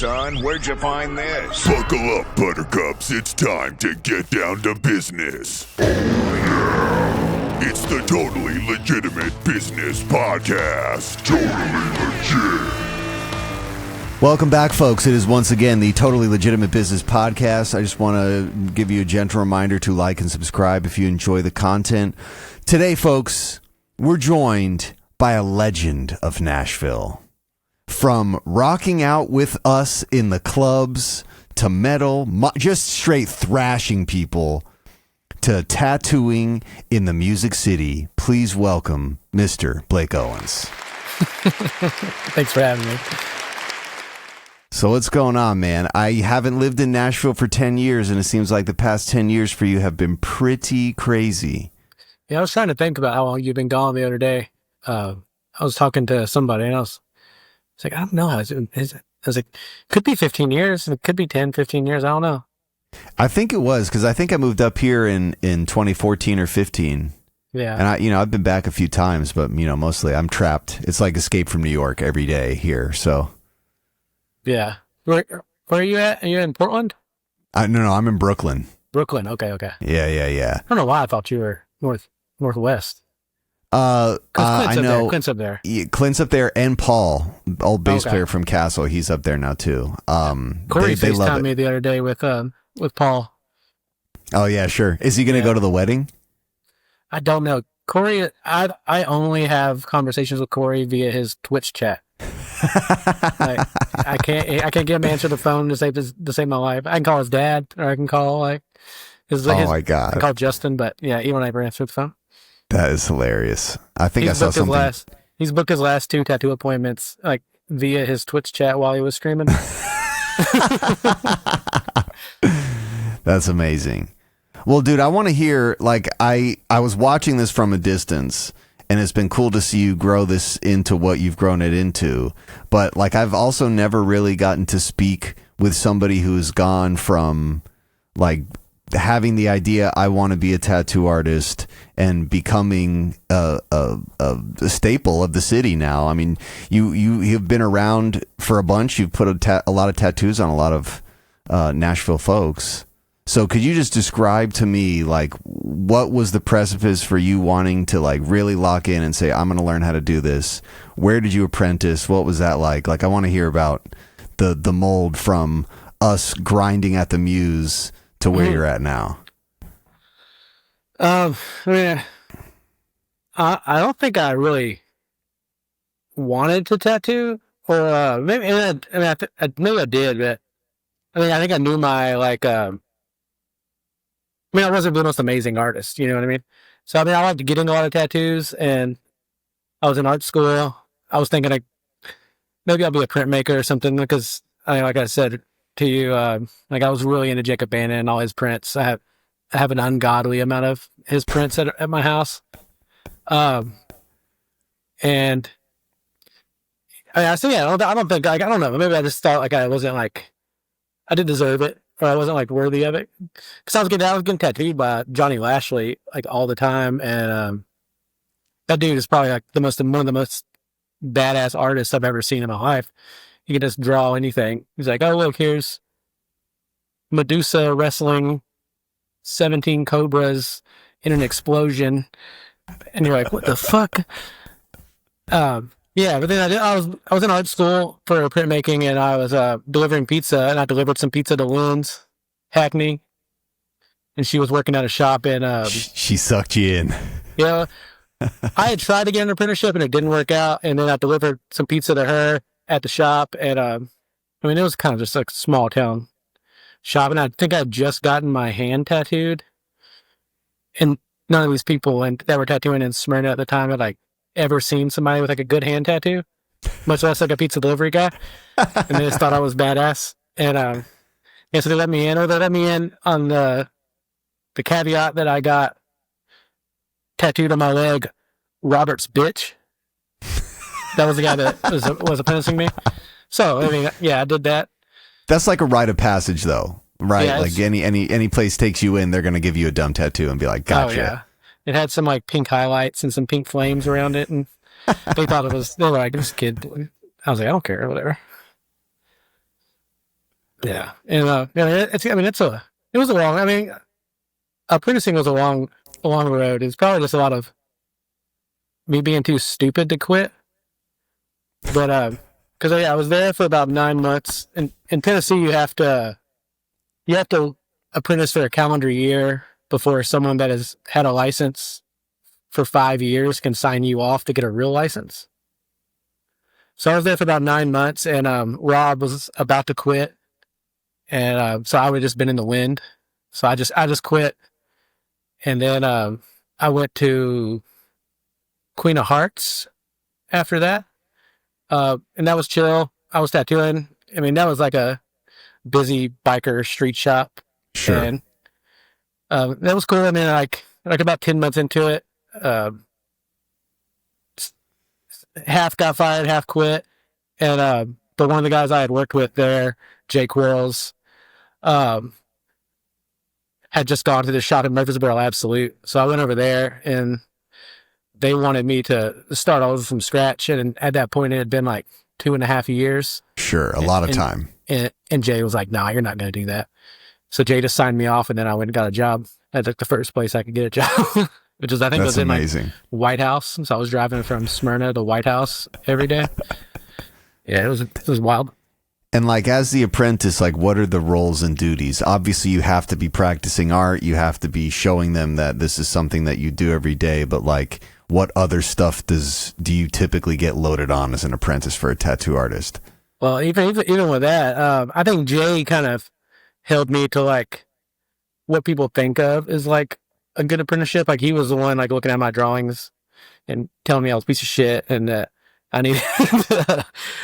son, where'd you find this? Buckle up, buttercups. It's time to get down to business. Oh, yeah. It's the Totally Legitimate Business Podcast. Totally legit. Welcome back, folks. It is once again the Totally Legitimate Business Podcast. I just want to give you a gentle reminder to like and subscribe if you enjoy the content. Today, folks, we're joined by a legend of Nashville. From rocking out with us in the clubs to metal, just straight thrashing people, to tattooing in the Music City, please welcome Mr. Blake Owens. Thanks for having me. So what's going on, man? I haven't lived in Nashville for 10 years, and it seems like the past 10 years for you have been pretty crazy. Yeah, I was trying to think about how long you've been gone the other day. I was talking to somebody, and I was like, I don't know. I was like, could be 15 years, and it could be 10, 15 years. I don't know. I think it was, because I think I moved up here in 2014 or 15. Yeah. And I've been back a few times, but, mostly I'm trapped. It's like Escape from New York every day here, so... Yeah. Where are you at? Are you in Portland? No, I'm in Brooklyn. Brooklyn. Okay. Yeah. I don't know why I thought you were northwest. I know. Clint's up there. Yeah, Clint's up there, and Paul, old bass player from Castle, he's up there now too. Corey FaceTimed me the other day with Paul. Oh yeah, sure. Is he going to go to the wedding? I don't know. Corey, I only have conversations with Corey via his Twitch chat. I can't get him to answer the phone to save my life. I can call his dad, or I can call my God! I can call Justin, but yeah, he won't ever answer the phone. That is hilarious. I think I saw something. He's booked his last 2 tattoo appointments via his Twitch chat while he was streaming. That's amazing. Well, dude, I want to hear. I was watching this from a distance. And it's been cool to see you grow this into what you've grown it into. But I've also never really gotten to speak with somebody who's gone from having the idea, I want to be a tattoo artist, and becoming a staple of the city now. I mean, you've been around for a bunch. You've put a lot of tattoos on a lot of Nashville folks. So could you just describe to me, what was the precipice for you wanting to, really lock in and say, I'm going to learn how to do this? Where did you apprentice? What was that like? I want to hear about the mold from us grinding at the Muse to where you're at now. I don't think I really wanted to tattoo, or maybe I did, but I think I knew my I wasn't the most amazing artist, you know what I mean? So, I liked getting a lot of tattoos, and I was in art school. I was thinking, maybe I'll be a printmaker or something, because, like I said to you, I was really into Jacob Bannon and all his prints. I have an ungodly amount of his prints at my house. And, I don't think, I don't know, maybe I just thought, I wasn't, I didn't deserve it. Or I wasn't worthy of it, because I was getting tattooed by Johnny Lashley all the time, and that dude is probably one of the most badass artists I've ever seen in my life. He can just draw anything. He's like, oh look, here's Medusa wrestling 17 cobras in an explosion, and you're like, what the fuck? Yeah, but then I was in art school for printmaking, and I was delivering pizza, and I delivered some pizza to Lynn's Hackney, and she was working at a shop in. She sucked you in. Yeah, I had tried to get an apprenticeship, and it didn't work out, and then I delivered some pizza to her at the shop, and it was kind of just a small town shop, and I think I had just gotten my hand tattooed, and none of these people that were tattooing in Smyrna at the time had ever seen somebody with a good hand tattoo, much less a pizza delivery guy, and they just thought I was badass. And so they let me in, or they let me in on the caveat that I got tattooed on my leg, Robert's bitch. That was the guy that was apprenticing me. So I did that. That's like a rite of passage, though, right? Yeah, any place takes you in, they're gonna give you a dumb tattoo and be like, gotcha. Oh yeah. It had some pink highlights and some pink flames around it, and they thought they were like, this kid. I was like, I don't care, whatever. Yeah. And, it was a long, apprenticing was a long road. It's probably just a lot of me being too stupid to quit. But, cause I was there for about 9 months. In Tennessee, you have to apprentice for a calendar year before someone that has had a license for 5 years can sign you off to get a real license. So I was there for about 9 months, and Rob was about to quit, and so I would have just been in the wind. So I just quit, and then I went to Queen of Hearts after that, and that was chill. I was tattooing. I mean, that was like a busy biker street shop. Sure. And that was cool. I mean, like about 10 months into it, half got fired, half quit. And but one of the guys I had worked with there, Jake Wells, had just gone to the shop in Murfreesboro Absolute. So I went over there, and they wanted me to start all over from scratch. And at that point, it had been like 2.5 years. Sure, a lot of time. And Jay was like, "Nah, you're not going to do that." So Jay just signed me off, and then I went and got a job at like the first place I could get a job, which is, I think, That's was in amazing. like White House. So I was driving from Smyrna to White House every day. Yeah, it was wild. And like, as the apprentice, like, what are the roles and duties? Obviously, you have to be practicing art. You have to be showing them that this is something that you do every day. But like, what other stuff do you typically get loaded on as an apprentice for a tattoo artist? Well, even with that, I think Jay kind of held me to like what people think of as like a good apprenticeship. Like, he was the one like looking at my drawings and telling me I was a piece of shit and that I needed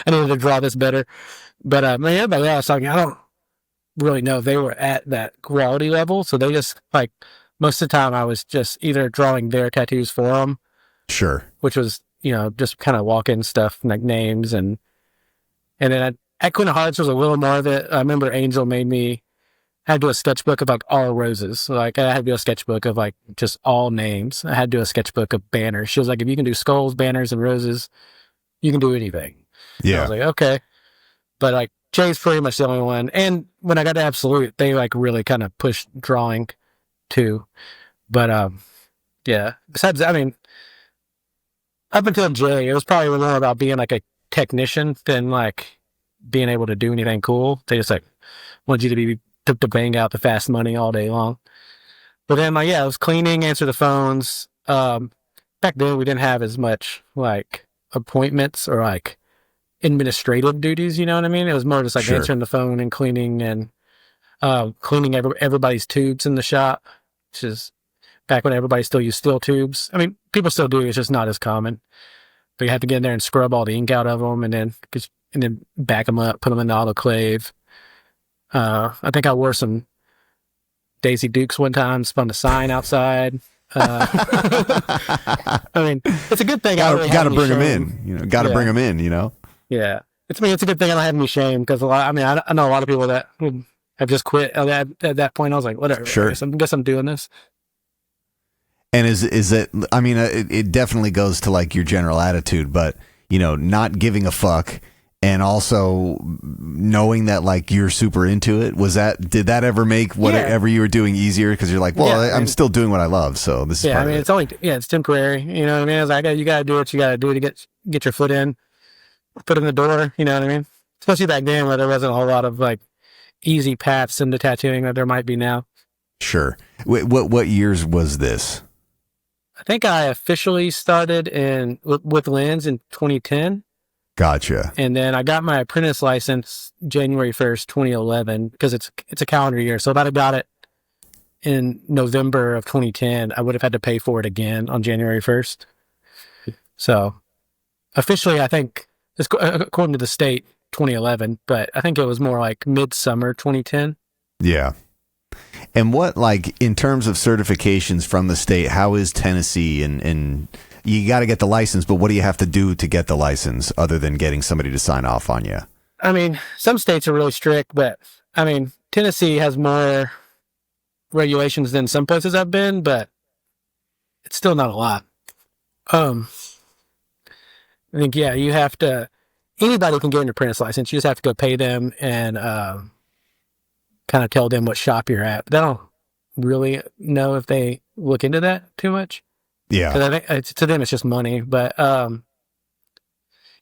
to draw this better. But everybody else, I don't really know if they were at that quality level. So they just, like, most of the time I was just either drawing their tattoos for them. Sure. Which was, just kind of walk-in stuff, like names. And then at Queen of Hearts was a little more of it. I remember Angel made me had to do a sketchbook of like all roses. So, like, I had to do a sketchbook of like just all names. I had to do a sketchbook of banners. She was like, if you can do skulls, banners, and roses, you can do anything. Yeah. And I was like, okay. But like, Jay's pretty much the only one. And when I got to Absolute, they like really kind of pushed drawing too. But yeah. Besides, I mean, up until Jay, it was probably more about being like a technician than like being able to do anything cool. They just like wanted you to bang out the fast money all day long. But then, like, yeah, it was cleaning, answer the phones. Back then, we didn't have as much like appointments or like administrative duties. You know what I mean? It was more just like Sure. answering the phone and cleaning and cleaning everybody's tubes in the shop, which is back when everybody still used steel tubes. I mean, people still do. It's just not as common. But you have to get in there and scrub all the ink out of them, and then back them up, put them in the autoclave. I think I wore some Daisy Dukes one time, spun a sign outside. I mean, it's a good thing. Got to bring them in. Got to bring them in. Yeah, it's a good thing I don't have any shame, because I know a lot of people that have just quit at that point. I was like, whatever. Sure. I guess I'm doing this. And is it? I mean, it definitely goes to like your general attitude, but not giving a fuck, and also knowing that like you're super into it. Did that ever make whatever you were doing easier? Because you're like, well, I'm still doing what I love, so this is part of it. It's temporary. You know what I mean? It's like, you got to do what you got to do to get your foot in the door. You know what I mean? Especially back then, where there wasn't a whole lot of like easy paths into tattooing that there might be now. Sure. What years was this? I think I officially started with Lens in 2010. Gotcha. And then I got my apprentice license January 1st, 2011, because it's a calendar year. So if I'd have got it in November of 2010, I would have had to pay for it again on January 1st. So officially, I think, according to the state, 2011, but I think it was more like midsummer 2010. Yeah. And what, like, in terms of certifications from the state, how is Tennessee? And you got to get the license, but what do you have to do to get the license other than getting somebody to sign off on you? I mean, some states are really strict, but I mean, Tennessee has more regulations than some places I've been, but it's still not a lot. I think, yeah, you have to, anybody can get an apprentice license. You just have to go pay them and kind of tell them what shop you're at. But I don't really know if they look into that too much. Yeah. Because I think to them it's just money. But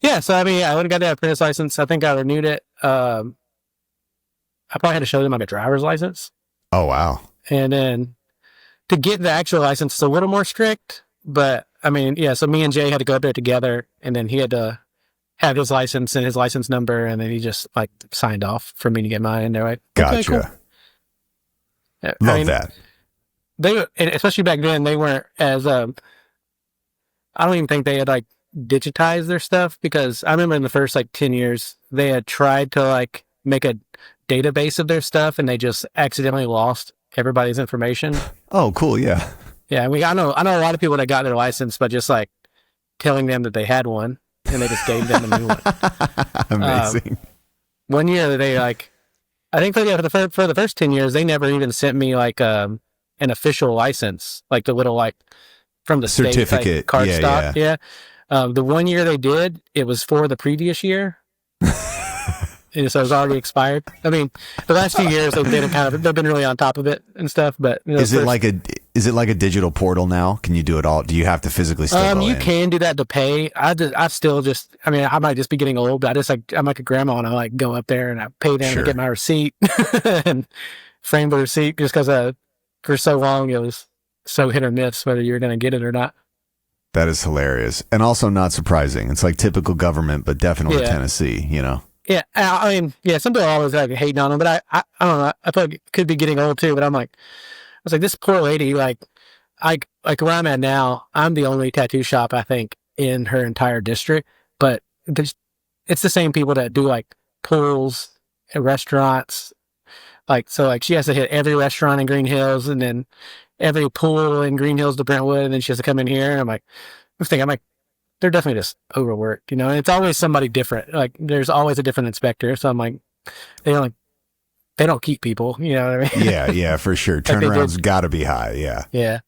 yeah, so I mean, I went and got that apprentice license. I think I renewed it. I probably had to show them like a driver's license. Oh, wow. And then to get the actual license, it's a little more strict. But I mean, yeah, so me and Jay had to go up there together, and then he had to have his license and his license number, and then he just like signed off for me to get mine. And they're like, okay, Gotcha. cool. Yeah, Love that. They, and especially back then, they weren't as, I don't even think they had like digitized their stuff, because I remember in the first like 10 years, they had tried to like make a database of their stuff, and they just accidentally lost everybody's information. Oh, cool. Yeah. Yeah. I mean, I know a lot of people that got their license, but just like telling them that they had one, and they just gave them a new one. Amazing. One year they like, I think for the first 10 years, they never even sent me like, an official license, like the little, like from the state, certificate, like, card stock. Yeah. The 1 year they did, it was for the previous year. And so it was already expired. I mean, the last few years they've been really on top of it and stuff. But you know, is it like a digital portal now? Can you do it all? Do you have to physically still go you in? can do that to pay. I still just, I mean, I might just be getting old, but I'm like a grandma, and I like go up there and I pay them Sure. and get my receipt and frame the receipt, just because for so long it was so hit or miss whether you're going to get it or not. That is hilarious. And also not surprising. It's like typical government, but definitely Yeah. Tennessee, you know? Yeah, I mean, yeah, some people are always like hating on them, but I don't know. I feel like it could be getting old too, but I was like, this poor lady, like where I'm at now, I'm the only tattoo shop, I think, in her entire district, but it's the same people that do like pools and restaurants. Like, so like she has to hit every restaurant in Green Hills, and then every pool in Green Hills to Brentwood, and then she has to come in here. And I'm like, they're definitely just overworked, you know, and it's always somebody different. Like there's always a different inspector. So I'm like, they don't keep people, you know what I mean? Yeah, for sure. Turnaround's got to be high. Yeah. Yeah.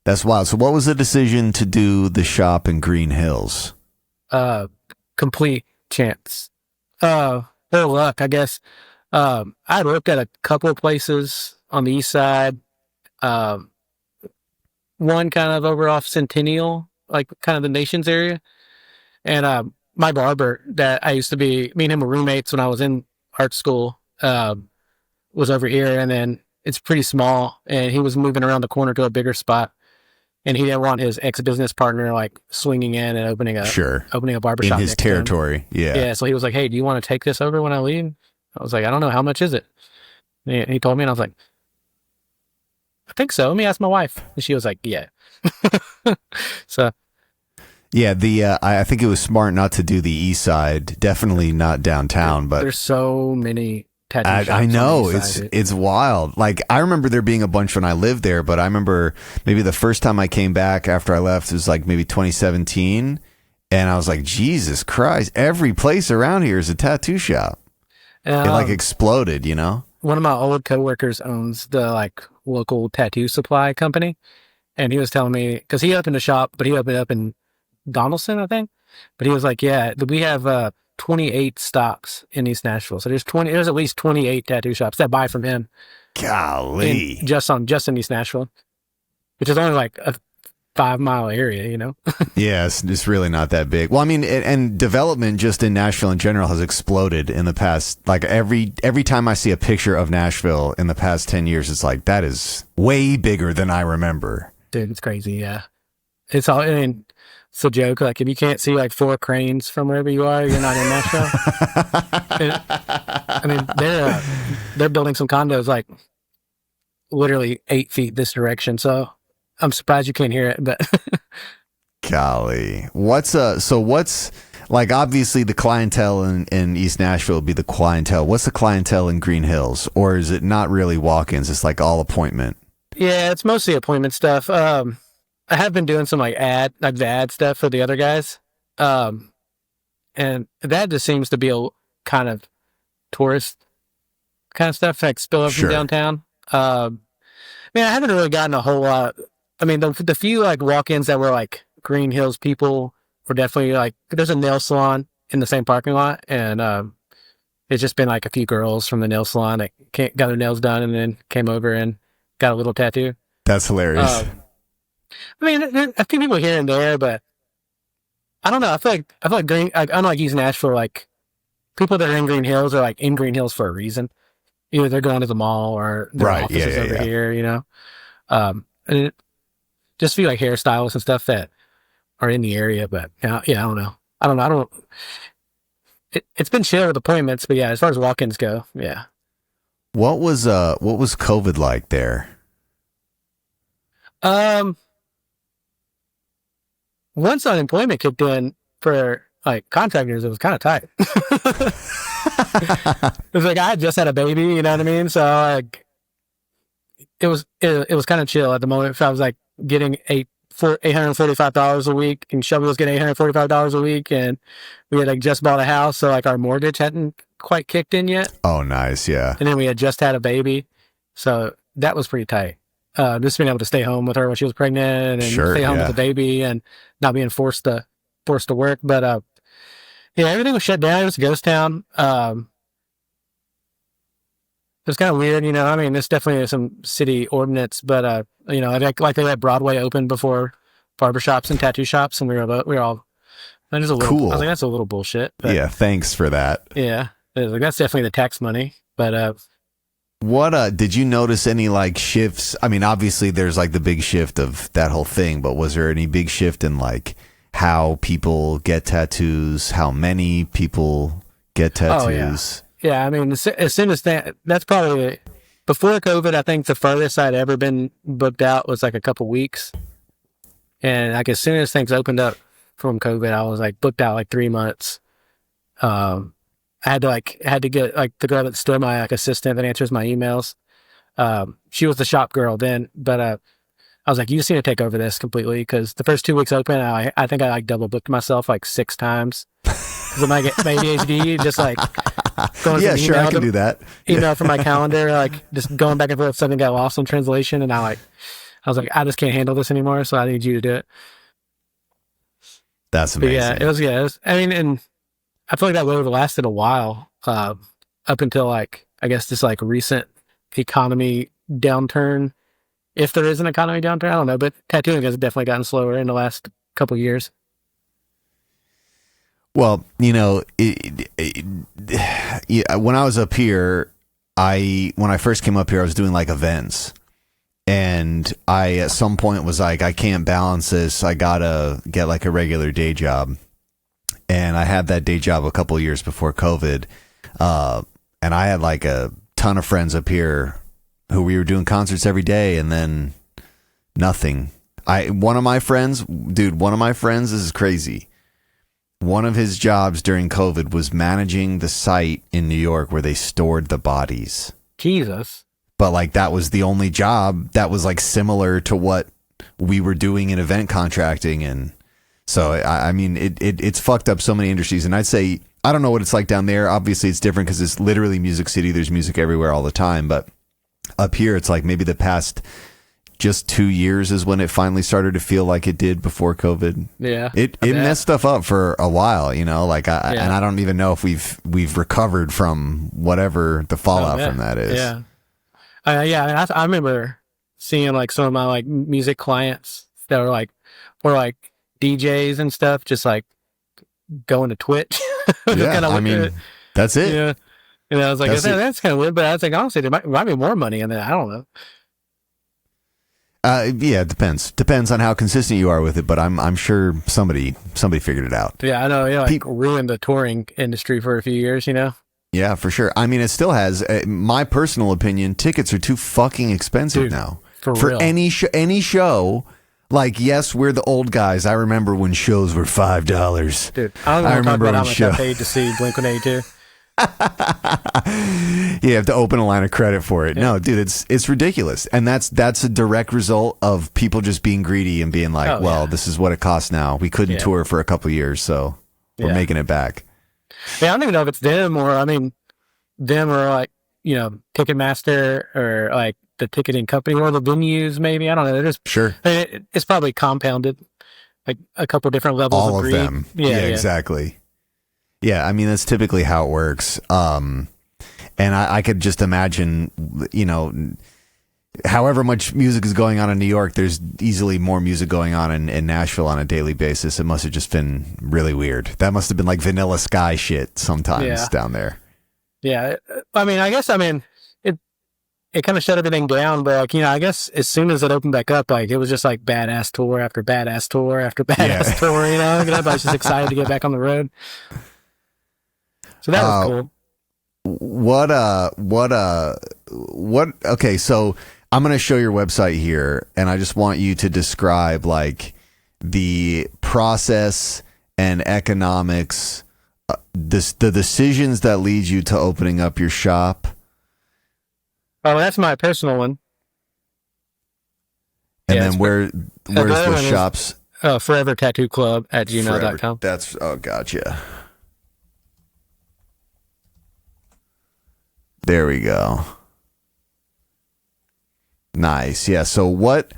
That's wild. So what was the decision to do the shop in Green Hills? Complete chance. Or luck, I guess. I looked at a couple of places on the east side. One kind of over off Centennial, like kind of the Nations area. And my barber that I used to be, me and him were roommates when I was in art school, was over here. And then it's pretty small, and he was moving around the corner to a bigger spot. And he didn't want his ex-business partner like swinging in and opening a barbershop in his next to him. territory. Yeah. Yeah. So he was like, "Hey, do you want to take this over when I leave?" I was like, "I don't know. How much is it?" And he told me, and I was like, "I think so. Let me ask my wife." And she was like, "Yeah." So. Yeah. I think it was smart not to do the east side. Definitely not downtown, but there's so many tattoo shops. I know, on the east side. it's wild. Like I remember there being a bunch when I lived there, but I remember maybe the first time I came back after I left, it was like maybe 2017, and I was like, Jesus Christ, every place around here is a tattoo shop. It like exploded, you know? One of my old coworkers owns the like local tattoo supply company, and he was telling me, because he opened a shop, but he opened up in Donaldson, I think. But he was like, "Yeah, we have 28 stops in East Nashville. So there's at least 28 tattoo shops that buy from him." Golly. Just in East Nashville, which is only like a 5-mile area, you know? Yeah, it's really not that big. Well, I mean, and development just in Nashville in general has exploded in the past. Like every time I see a picture of Nashville in the past 10 years, it's like, that is way bigger than I remember. Dude, it's crazy. Yeah. It's all, I mean, it's a joke. Like if you can't see like 4 cranes from wherever you are, you're not in Nashville. I mean, they're building some condos like literally 8 feet this direction. So I'm surprised you can't hear it, but golly, what's like, obviously the clientele in East Nashville would be the clientele. What's the clientele in Green Hills, or is it not really walk-ins? It's like all appointment. Yeah, it's mostly appointment stuff. I have been doing some like the ad stuff for the other guys. And that just seems to be a kind of tourist kind of stuff, like spill up from downtown. I mean, I haven't really gotten a whole lot. I mean, the few like walk-ins that were like Green Hills people were definitely like, there's a nail salon in the same parking lot, and it's just been like a few girls from the nail salon that got their nails done and then came over and got a little tattoo. That's hilarious. I mean, there are a few people here and there, but I don't know. I feel like Green, unlike East Nashville, like people that are in Green Hills are like in Green Hills for a reason. Either they're going to the mall or their offices over here, you know. And it just feel like hairstylists and stuff that are in the area, but yeah, I don't know. It's been chill with appointments, but yeah, as far as walk-ins go, yeah. What was COVID like there? Once unemployment kicked in for like contractors, it was kind of tight. It was like I had just had a baby, you know what I mean? So like it was kind of chill at the moment. If I was like getting $845 a week, and Shelby was getting $845 a week, and we had like just bought a house, so like our mortgage hadn't quite kicked in yet. Oh, nice, yeah. And then we had just had a baby, so that was pretty tight. Just being able to stay home with her when she was pregnant and stay home with the baby and not being forced to work. But yeah, everything was shut down. It was a ghost town. It was kind of weird, you know. I mean, there's definitely some city ordinance, but you know, like they let Broadway open before barbershops and tattoo shops, and we were all that is a little cool. I was like, that's a little bullshit. But, yeah, thanks for that. Yeah, like, that's definitely the tax money. But what did you notice any like shifts? I mean, obviously there's like the big shift of that whole thing, but was there any big shift in like how people get tattoos, how many people get tattoos? Oh, yeah, I mean, as soon as that's probably before COVID. I think the furthest I'd ever been booked out was like a couple weeks, and like as soon as things opened up from COVID, I was like booked out like 3 months. I had to get like the girl that's still my like assistant that answers my emails. She was the shop girl then, but I was like, you just need to take over this completely, because the first 2 weeks open, I think I like double booked myself like 6 times because of my ADHD, just like going yeah, sure, I can do that. Email from my calendar, like just going back and forth. Something got lost in translation, and I was like, I just can't handle this anymore, so I need you to do it. That's amazing. But yeah, it was. I mean, and I feel like that would have lasted a while, up until like, I guess this like recent economy downturn. If there is an economy downturn, I don't know, but tattooing has definitely gotten slower in the last couple of years. Well, you know, when I was up here, when I first came up here, I was doing like events, and I at some point was like, I can't balance this. I gotta get like a regular day job. And I had that day job a couple of years before COVID. And I had like a ton of friends up here who we were doing concerts every day, and then nothing. One of my friends, this is crazy. One of his jobs during COVID was managing the site in New York where they stored the bodies. Jesus. But like that was the only job that was like similar to what we were doing in event contracting. And so, I mean, it's fucked up so many industries. And I'd say, I don't know what it's like down there. Obviously, it's different because it's literally Music City. There's music everywhere all the time. But up here, it's like maybe the past just 2 years is when it finally started to feel like it did before COVID. Yeah. It messed stuff up for a while, you know, like and I don't even know if we've recovered from whatever the fallout from that is. Yeah. Yeah. I remember seeing like some of my like music clients that were like DJs and stuff, just like going to Twitch. Yeah, I mean, that's it. Yeah. And I was like, that's kind of weird, but I was like, honestly, there might be more money in that. I don't know. Yeah, it depends. Depends on how consistent you are with it, but I'm sure somebody figured it out. Yeah, I know. Yeah, like ruined the touring industry for a few years, you know? Yeah, for sure. I mean, it still has. My personal opinion, tickets are too fucking expensive now. For real. Any show. Like, yes, we're the old guys. I remember when shows were $5. Dude, I don't remember how much I paid to see Blink-182. You have to open a line of credit for it. Yeah. No, dude, it's ridiculous. And that's a direct result of people just being greedy and being like, this is what it costs now. We couldn't tour for a couple of years, so we're making it back. Yeah, I don't even know if it's them or, I mean, them or like, you know, Ticketmaster or like the ticketing company or the venues, maybe. I don't know. Sure. I mean, it's probably compounded, like a couple different levels all of greed. them. Yeah, exactly. Yeah, I mean, that's typically how it works. And I could just imagine, however much music is going on in New York, there's easily more music going on in Nashville on a daily basis. It must have just been really weird. That must have been like Vanilla Sky shit sometimes down there. Yeah. It kind of shut everything down, but I guess as soon as it opened back up, like it was just like badass tour after badass tour after badass tour, everybody's just excited to get back on the road. So that was cool. Okay, so I'm going to show your website here, and I just want you to describe like the process and economics, the decisions that lead you to opening up your shop. Oh, that's my personal one. And then where's the shops? Forever Tattoo Club at gmail.com. Gotcha. There we go. Nice. Yeah. So what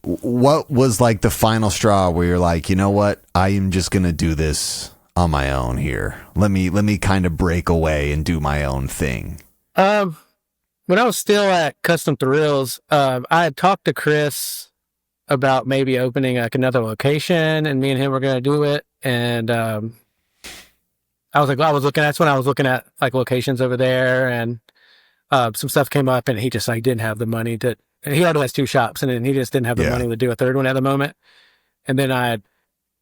was like the final straw where you're like, you know what? I am just going to do this on my own here. Let me kind of break away and do my own thing. When I was still at Custom Thrills, I had talked to Chris about maybe opening like another location, and me and him were going to do it. And that's when I was looking at like locations over there, and some stuff came up, and he just like didn't have the money to. He already has 2 shops, and then he just didn't have the money to do a third one at the moment. And then I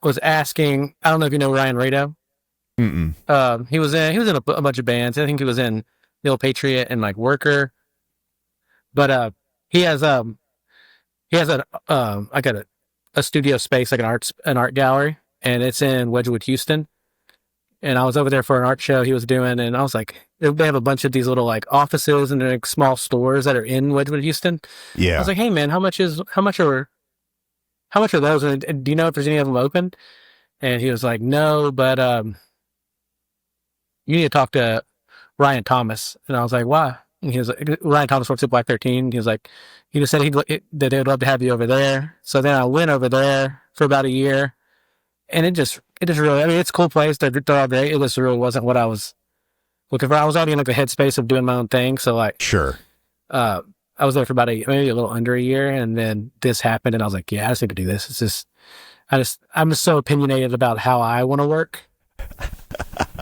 was asking, I don't know if you know Ryan Rado. He was in a bunch of bands. I think he was in Neil Patriot and like Worker, but he has a studio space, like an art gallery, and it's in Wedgwood, Houston. And I was over there for an art show he was doing, and I was like, they have a bunch of these little like offices and like small stores that are in Wedgwood, Houston. Yeah. I was like, hey man, how much are those? And do you know if there's any of them open? And he was like, no, but you need to talk to Ryan Thomas. And I was like, why? And he was like, Ryan Thomas works at Black 13. He was like, he just said that they'd love to have you over there. So then I went over there for about a year, and it just really, I mean, it's a cool place. They're all great. It just really wasn't what I was looking for. I was already in like the headspace of doing my own thing. So like, sure. I was there for about maybe a little under a year, and then this happened, and I was like, yeah, I just need to do this. It's just, I'm just so opinionated about how I want to work.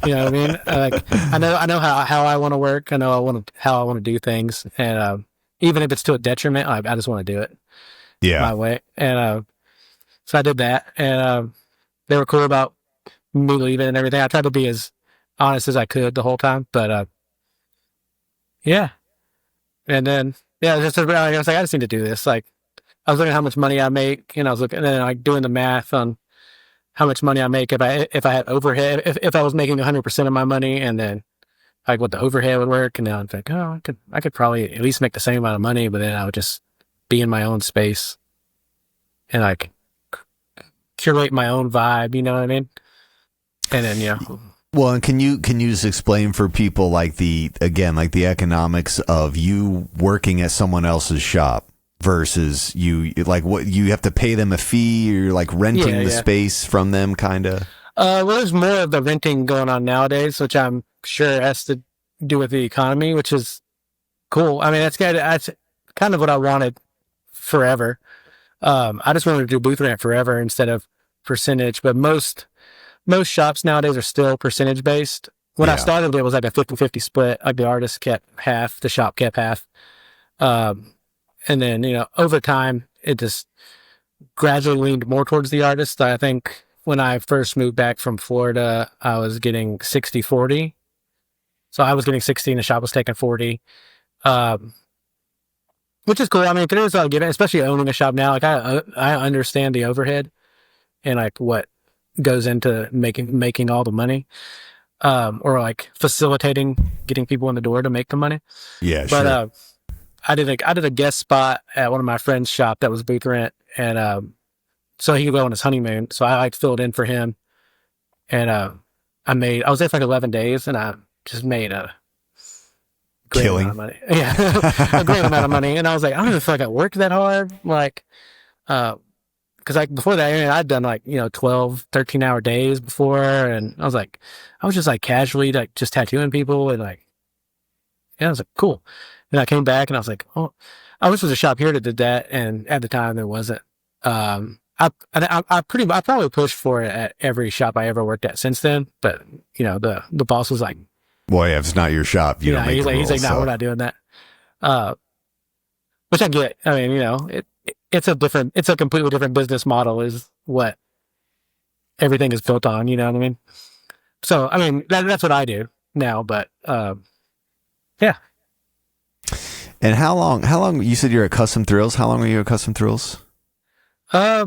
You know what I mean? Like, I know how I want to work. I know how I want to do things, and even if it's to a detriment, I just want to do it my way. And so I did that, and they were cool about me leaving and everything. I tried to be as honest as I could the whole time, but yeah. And then I was like, I just need to do this. Like, I was looking at how much money I make, and I was looking, and then like doing the math on how much money I make if I had overhead, if I was making 100% of my money, and then like what the overhead would work. And now I'm like, oh, I could probably at least make the same amount of money, but then I would just be in my own space and like curate my own vibe. You know what I mean? And then, Well, and can you just explain for people like the economics of you working at someone else's shop versus you, like what you have to pay them a fee, you're like renting the space from them, kind of? Well, there's more of the renting going on nowadays, which I'm sure has to do with the economy, which is cool. I mean, that's kind of what I wanted forever. I just wanted to do booth rent forever instead of percentage, but most shops nowadays are still percentage based. When I started, it was like a 50-50 split. Like the artist kept half, the shop kept half. And then, over time, it just gradually leaned more towards the artist. I think when I first moved back from Florida, I was getting 60-40. So I was getting 60 and the shop was taking 40. Which is cool. I mean, there is a lot of giving, especially owning a shop now. Like I understand the overhead and like what goes into making all the money, or like facilitating getting people in the door to make the money. Yeah, but sure. I did a guest spot at one of my friend's shop that was booth rent, and so he could go on his honeymoon. So I like filled in for him, and I was there for like 11 days, and I just made a great amount of money. Yeah, a great amount of money. And I was like, I don't even feel like I worked that hard, like, because cause like before that, I'd done like, 12, 13-hour days before. And I was just like casually like just tattooing people and like, yeah, I was like, cool. And I came back and I was like, oh, I wish there was a shop here that did that. And at the time there wasn't. I probably pushed for it at every shop I ever worked at since then. But, the boss was like, well, yeah, if it's not your shop, you don't make the he's rules, like, no, we're not doing that. Which I get. I mean, it's a completely different business model is what everything is built on, you know what I mean? So, I mean, that's what I do now, but, yeah. And how long, you said you're at Custom Thrills. How long were you at Custom Thrills? I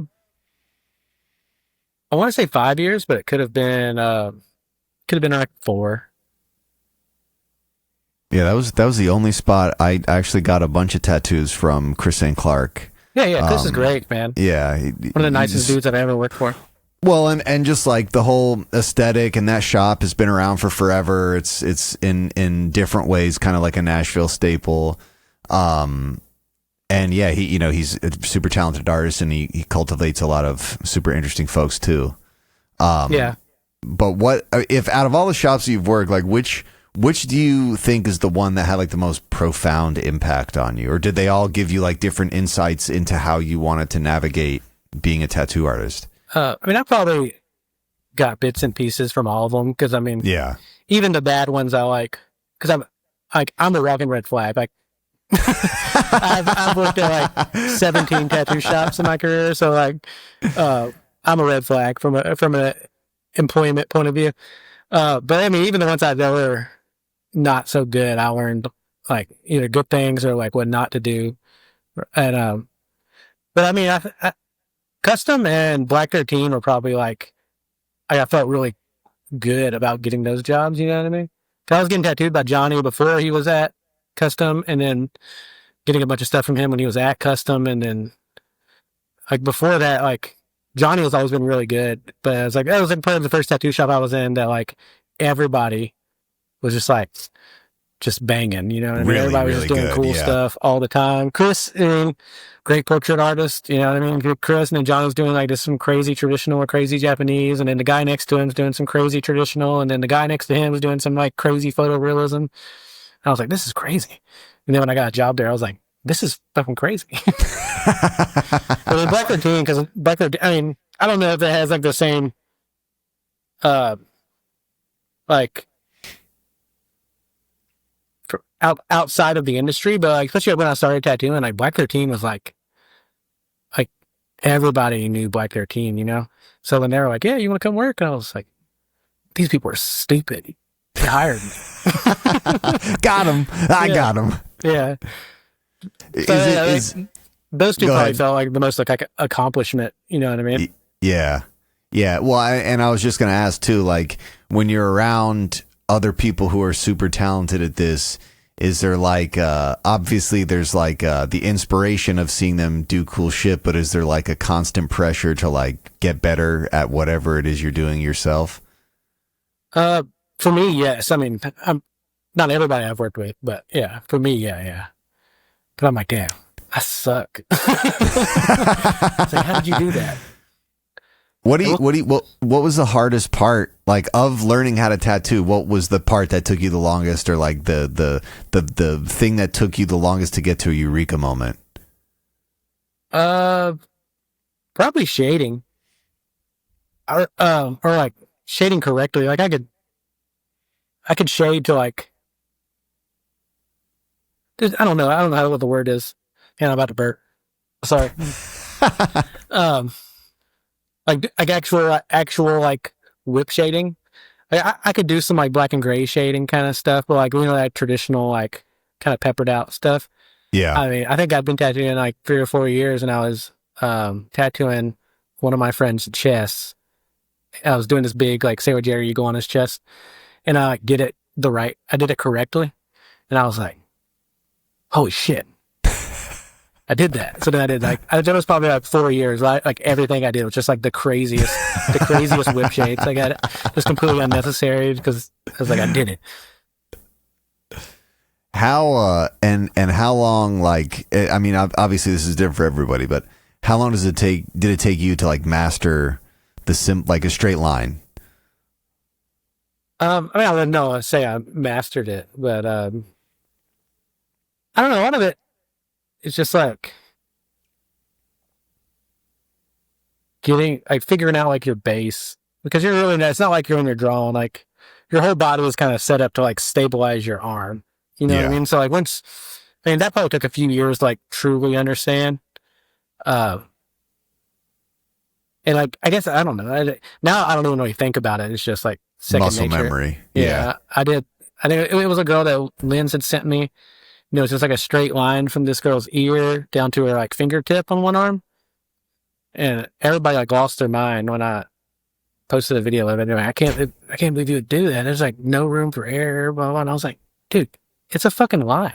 want to say 5 years, but it could have been like 4. Yeah, that was the only spot I actually got a bunch of tattoos from Chris St. Clark. Yeah, Chris is great, man. Yeah. One of the nicest dudes I've ever worked for. Well, and just like the whole aesthetic, and that shop has been around for forever. It's in different ways, kind of like a Nashville staple. And yeah, he's a super talented artist, and he cultivates a lot of super interesting folks too. Yeah. But what if out of all the shops you've worked, like which do you think is the one that had like the most profound impact on you, or did they all give you like different insights into how you wanted to navigate being a tattoo artist? I mean, I probably got bits and pieces from all of them because I mean, yeah, even the bad ones I like because I'm a rockin' red flag. Like, I've worked at like 17 tattoo shops in my career, so like, I'm a red flag from an employment point of view. But I mean, even the ones that were not so good, I learned like either good things or like what not to do. And but I mean, I Custom and Black 13 were probably like I felt really good about getting those jobs. You know what I mean? 'Cause I was getting tattooed by Johnny before he was at Custom, and then getting a bunch of stuff from him when he was at Custom, and then like before that, like Johnny has always been really good, but I was like, that was like part of the first tattoo shop I was in that like everybody was just like just banging, you know what I mean? Really, Everybody was really just doing good, cool yeah. stuff all the time. Chris, great portrait artist, you know what I mean? Chris, and then John was doing like just some crazy traditional or crazy Japanese, and then the guy next to him was doing some crazy traditional, and then the guy next to him was doing some like crazy photorealism. And I was like, this is crazy. And then when I got a job there, I was like, this is fucking crazy. But then Black 13, because Black 13, I mean, I don't know if it has like the same, like, outside of the industry, but like, especially when I started tattooing, like Black 13 was like everybody knew Black 13, you know? So when they were like, yeah, you want to come work? And I was like, these people are stupid. They hired me. Got him. I got him. Yeah. Those two probably felt like the most like accomplishment, you know what I mean? Yeah. Yeah. Well, I was just going to ask too, like when you're around other people who are super talented at this, is there like, obviously there's like the inspiration of seeing them do cool shit, but is there like a constant pressure to like get better at whatever it is you're doing yourself? For me, yes. I mean, I'm not everybody I've worked with, but yeah, for me, yeah. But I'm like, damn, I suck. It's like, how did you do that? What was the hardest part, like, of learning how to tattoo? What was the part that took you the longest, or like the thing that took you the longest to get to a eureka moment? Probably shading. Or like shading correctly. Like I could shade to like, I don't know what the word is. Yeah, I'm about to burp. Sorry. Like actual like whip shading. I could do some like black and gray shading kind of stuff, but like, that traditional like kind of peppered out stuff. Yeah. I mean, I think I've been tattooing like 3 or 4 years, and I was tattooing one of my friend's chests. I was doing this big like Sarah Jerry Eagle on his chest, and I like did it correctly, and I was like, holy shit, I did that. So then I did like, that was probably like 4 years, right? Like everything I did was just like the craziest whip shades. Like it was completely unnecessary because I was like, I did it. How and how long, like, I mean, obviously this is different for everybody, but How long did it take you to like master like a straight line? I mean, I don't know, say I mastered it, but I don't know. A lot of it is just like figuring out like your base, because you're really, it's not like you're when you're drawing, like your whole body was kind of set up to like stabilize your arm. You know what I mean? So like that probably took a few years to like truly understand. And like, I guess, I don't know. Now I don't even really think about it. It's just like second Muscle nature. memory. Yeah. I think it was a girl that Lynn's had sent me. It's just like a straight line from this girl's ear down to her like fingertip on one arm. And everybody like lost their mind when I posted a video of it. I can't believe you would do that. There's like no room for error, blah, blah. And I was like, dude, it's a fucking line.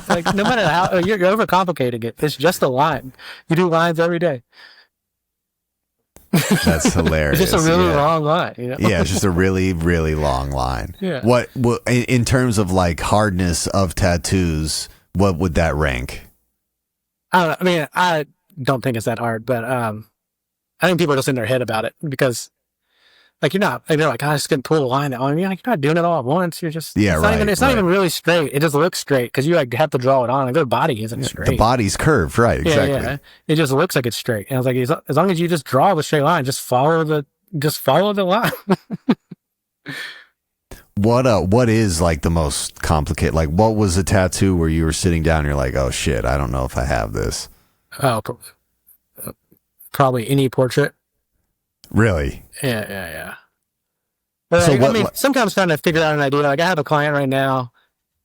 Like, no matter how, you're overcomplicating it. It's just a line. You do lines every day. That's hilarious. It's just a really long line. You know? Yeah, it's just a really, really long line. Yeah. What in terms of like hardness of tattoos, what would that rank? I don't know. I mean, I don't think it's that hard, but I think people are just in their head about it because, like, you're not, like, they're like, I just can pull a line out. I mean, like, you're not doing it all at once. You're just, it's not even really straight. It just looks straight because you like have to draw it on. Like, their body isn't straight. The body's curved, right? Exactly. Yeah. It just looks like it's straight. And I was like, as long as you just draw the straight line, just follow the line. What is like the most complicated? Like, what was a tattoo where you were sitting down and you're like, oh shit, I don't know if I have this. Oh, probably any portrait. Really? Yeah. But So I mean, sometimes trying to figure out an idea. Like, I have a client right now,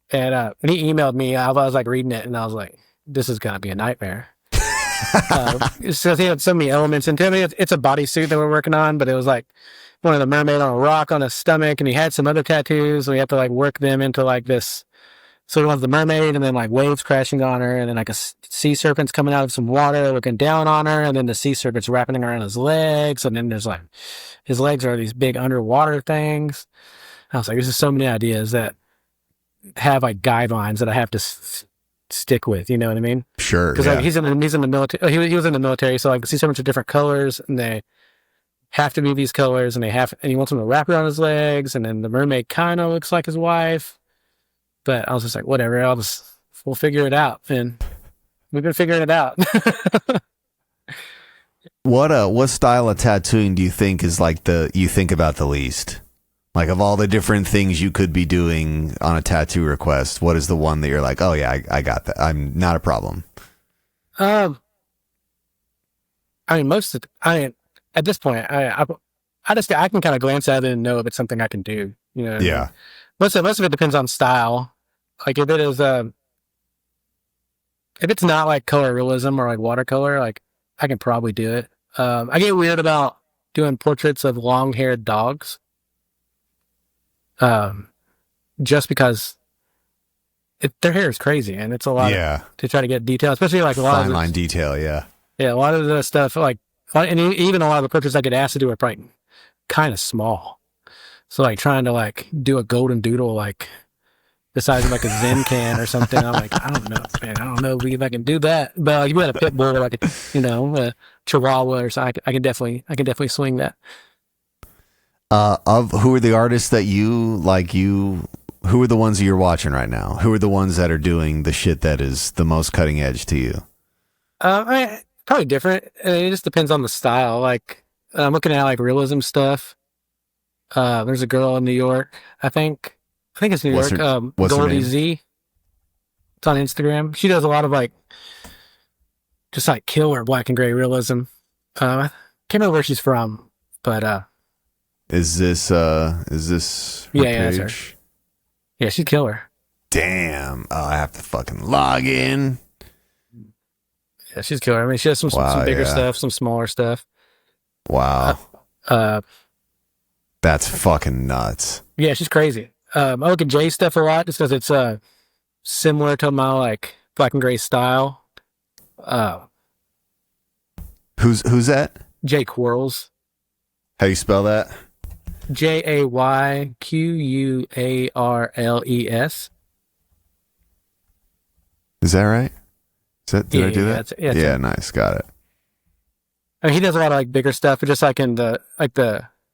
and he emailed me. I was like reading it, and I was like, "This is gonna be a nightmare." So he had so many elements into it. It's a bodysuit that we're working on, but it was like one of the mermaid on a rock on his stomach, and he had some other tattoos. So we have to like work them into like this. So he wants the mermaid, and then like waves crashing on her, and then like a sea serpent's coming out of some water, looking down on her, and then the sea serpent's wrapping around his legs, and then there's like his legs are these big underwater things. I was like, there's just so many ideas that have like guidelines that I have to stick with. You know what I mean? Sure. Because like he's in the military. He was in the military, so like the sea serpents are different colors, and they have to be these colors, and he wants them to wrap around his legs, and then the mermaid kind of looks like his wife. But I was just like, whatever, we'll figure it out. And we've been figuring it out. What style of tattooing do you think is like you think about the least? Like, of all the different things you could be doing on a tattoo request, what is the one that you're like, oh yeah, I got that. I'm not a problem. I mean, at this point, I can kind of glance at it and know if it's something I can do. You know? Yeah. I mean? Most of it depends on style. Like if it is, if it's not like color realism or like watercolor, like I can probably do it. I get weird about doing portraits of long-haired dogs. Just because their hair is crazy and it's a lot to try to get detail, especially like a lot fine line detail. Yeah. Yeah. A lot of the stuff and even a lot of the portraits I get asked to do are probably kind of small. So like trying to like do a golden doodle, like the size of like a Zen can or something. I'm like, I don't know, man. I don't know if I can do that. But like, if you had a pit bull or like a Chihuahua or something, I can definitely swing that. Of who are the artists that you like? Who are the ones that you're watching right now? Who are the ones that are doing the shit that is the most cutting edge to you? Probably different. It just depends on the style. Like I'm looking at like realism stuff. There's a girl in New York. I think it's New York. What's her Goldie name? Z. It's on Instagram. She does a lot of like, just like killer black and gray realism. I can't remember where she's from, but is this her yeah, page? that's her. Yeah, she's killer. Damn. Oh, I have to fucking log in. Yeah, she's killer. I mean, she has some bigger stuff, some smaller stuff. Wow. That's fucking nuts. Yeah, she's crazy. I look at Jay's stuff a lot just because it's similar to my like black and gray style. Who's that? Jay Quarles. How do you spell that? JayQuarles. Is that right? Did I do that? Yeah, nice. Got it. I mean, he does a lot of like bigger stuff, but just like in the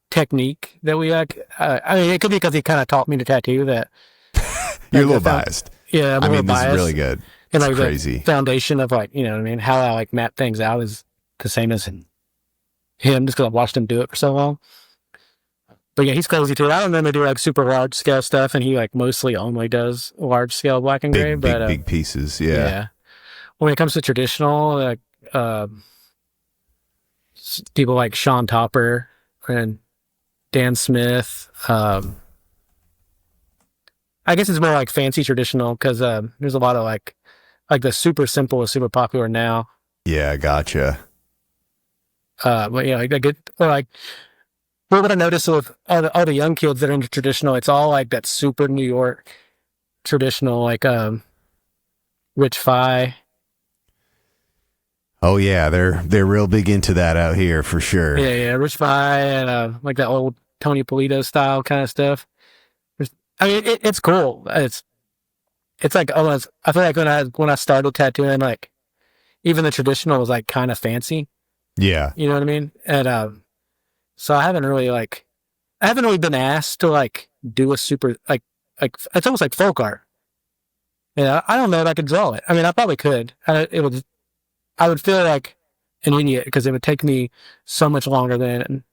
technique that we like. I mean, it could be because he kind of taught me to tattoo that. You're a little biased. Yeah, I mean, this is really good. And like crazy. The foundation of like, you know what I mean, how I like map things out is the same as him, just because I've watched him do it for so long. But yeah, he's crazy too. I don't normally do like super large scale stuff, and he like mostly only does large scale black and gray. But big pieces, yeah. When it comes to traditional, like people like Sean Topper and Dan Smith. I guess it's more like fancy traditional because there's a lot of like the super simple is super popular now. Yeah, gotcha. But yeah, what I notice with all the young kids that are into traditional, it's all like that super New York traditional, like Rich Fi. Oh yeah, they're real big into that out here for sure. Yeah, Rich Fi and like that old Tony Polito style kind of stuff. I mean, it's cool. It's like almost. I feel like when I started tattooing, like even the traditional was like kind of fancy. Yeah, you know what I mean. And so I haven't really been asked to like do a super like it's almost like folk art. Yeah, I don't know if I could draw it. I mean, I probably could. I would feel like an idiot because it would take me so much longer than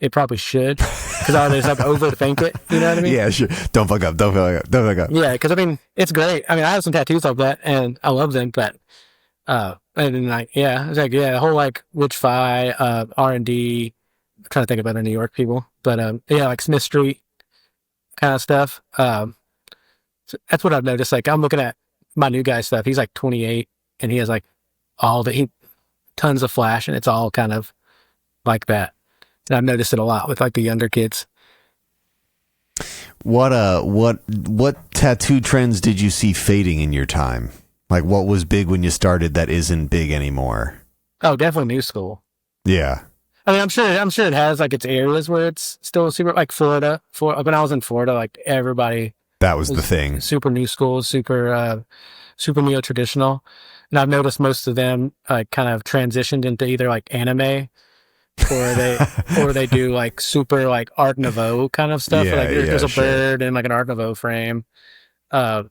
it probably should. Because I would just like overthink it. You know what I mean? Yeah, sure. Don't fuck up. Yeah, because I mean, it's great. I mean, I have some tattoos like that, and I love them. But and then like, it's like the whole like Rich Fi, R&D. I'm trying to think about the New York people, but like Smith Street kind of stuff. So that's what I've noticed. Like I'm looking at my new guy stuff. He's like 28, and he has like tons of flash, and it's all kind of like that. And I've noticed it a lot with like the younger kids. What tattoo trends did you see fading in your time? Like what was big when you started that isn't big anymore? Oh, definitely new school. Yeah. I mean, I'm sure it has like its areas where it's still super, like Florida. When I was in Florida, like everybody. That was the thing. Super new school, super neo traditional, and I've noticed most of them like kind of transitioned into either like anime, or they do like super like Art Nouveau kind of stuff. Yeah, like there's a bird and like an Art Nouveau frame. But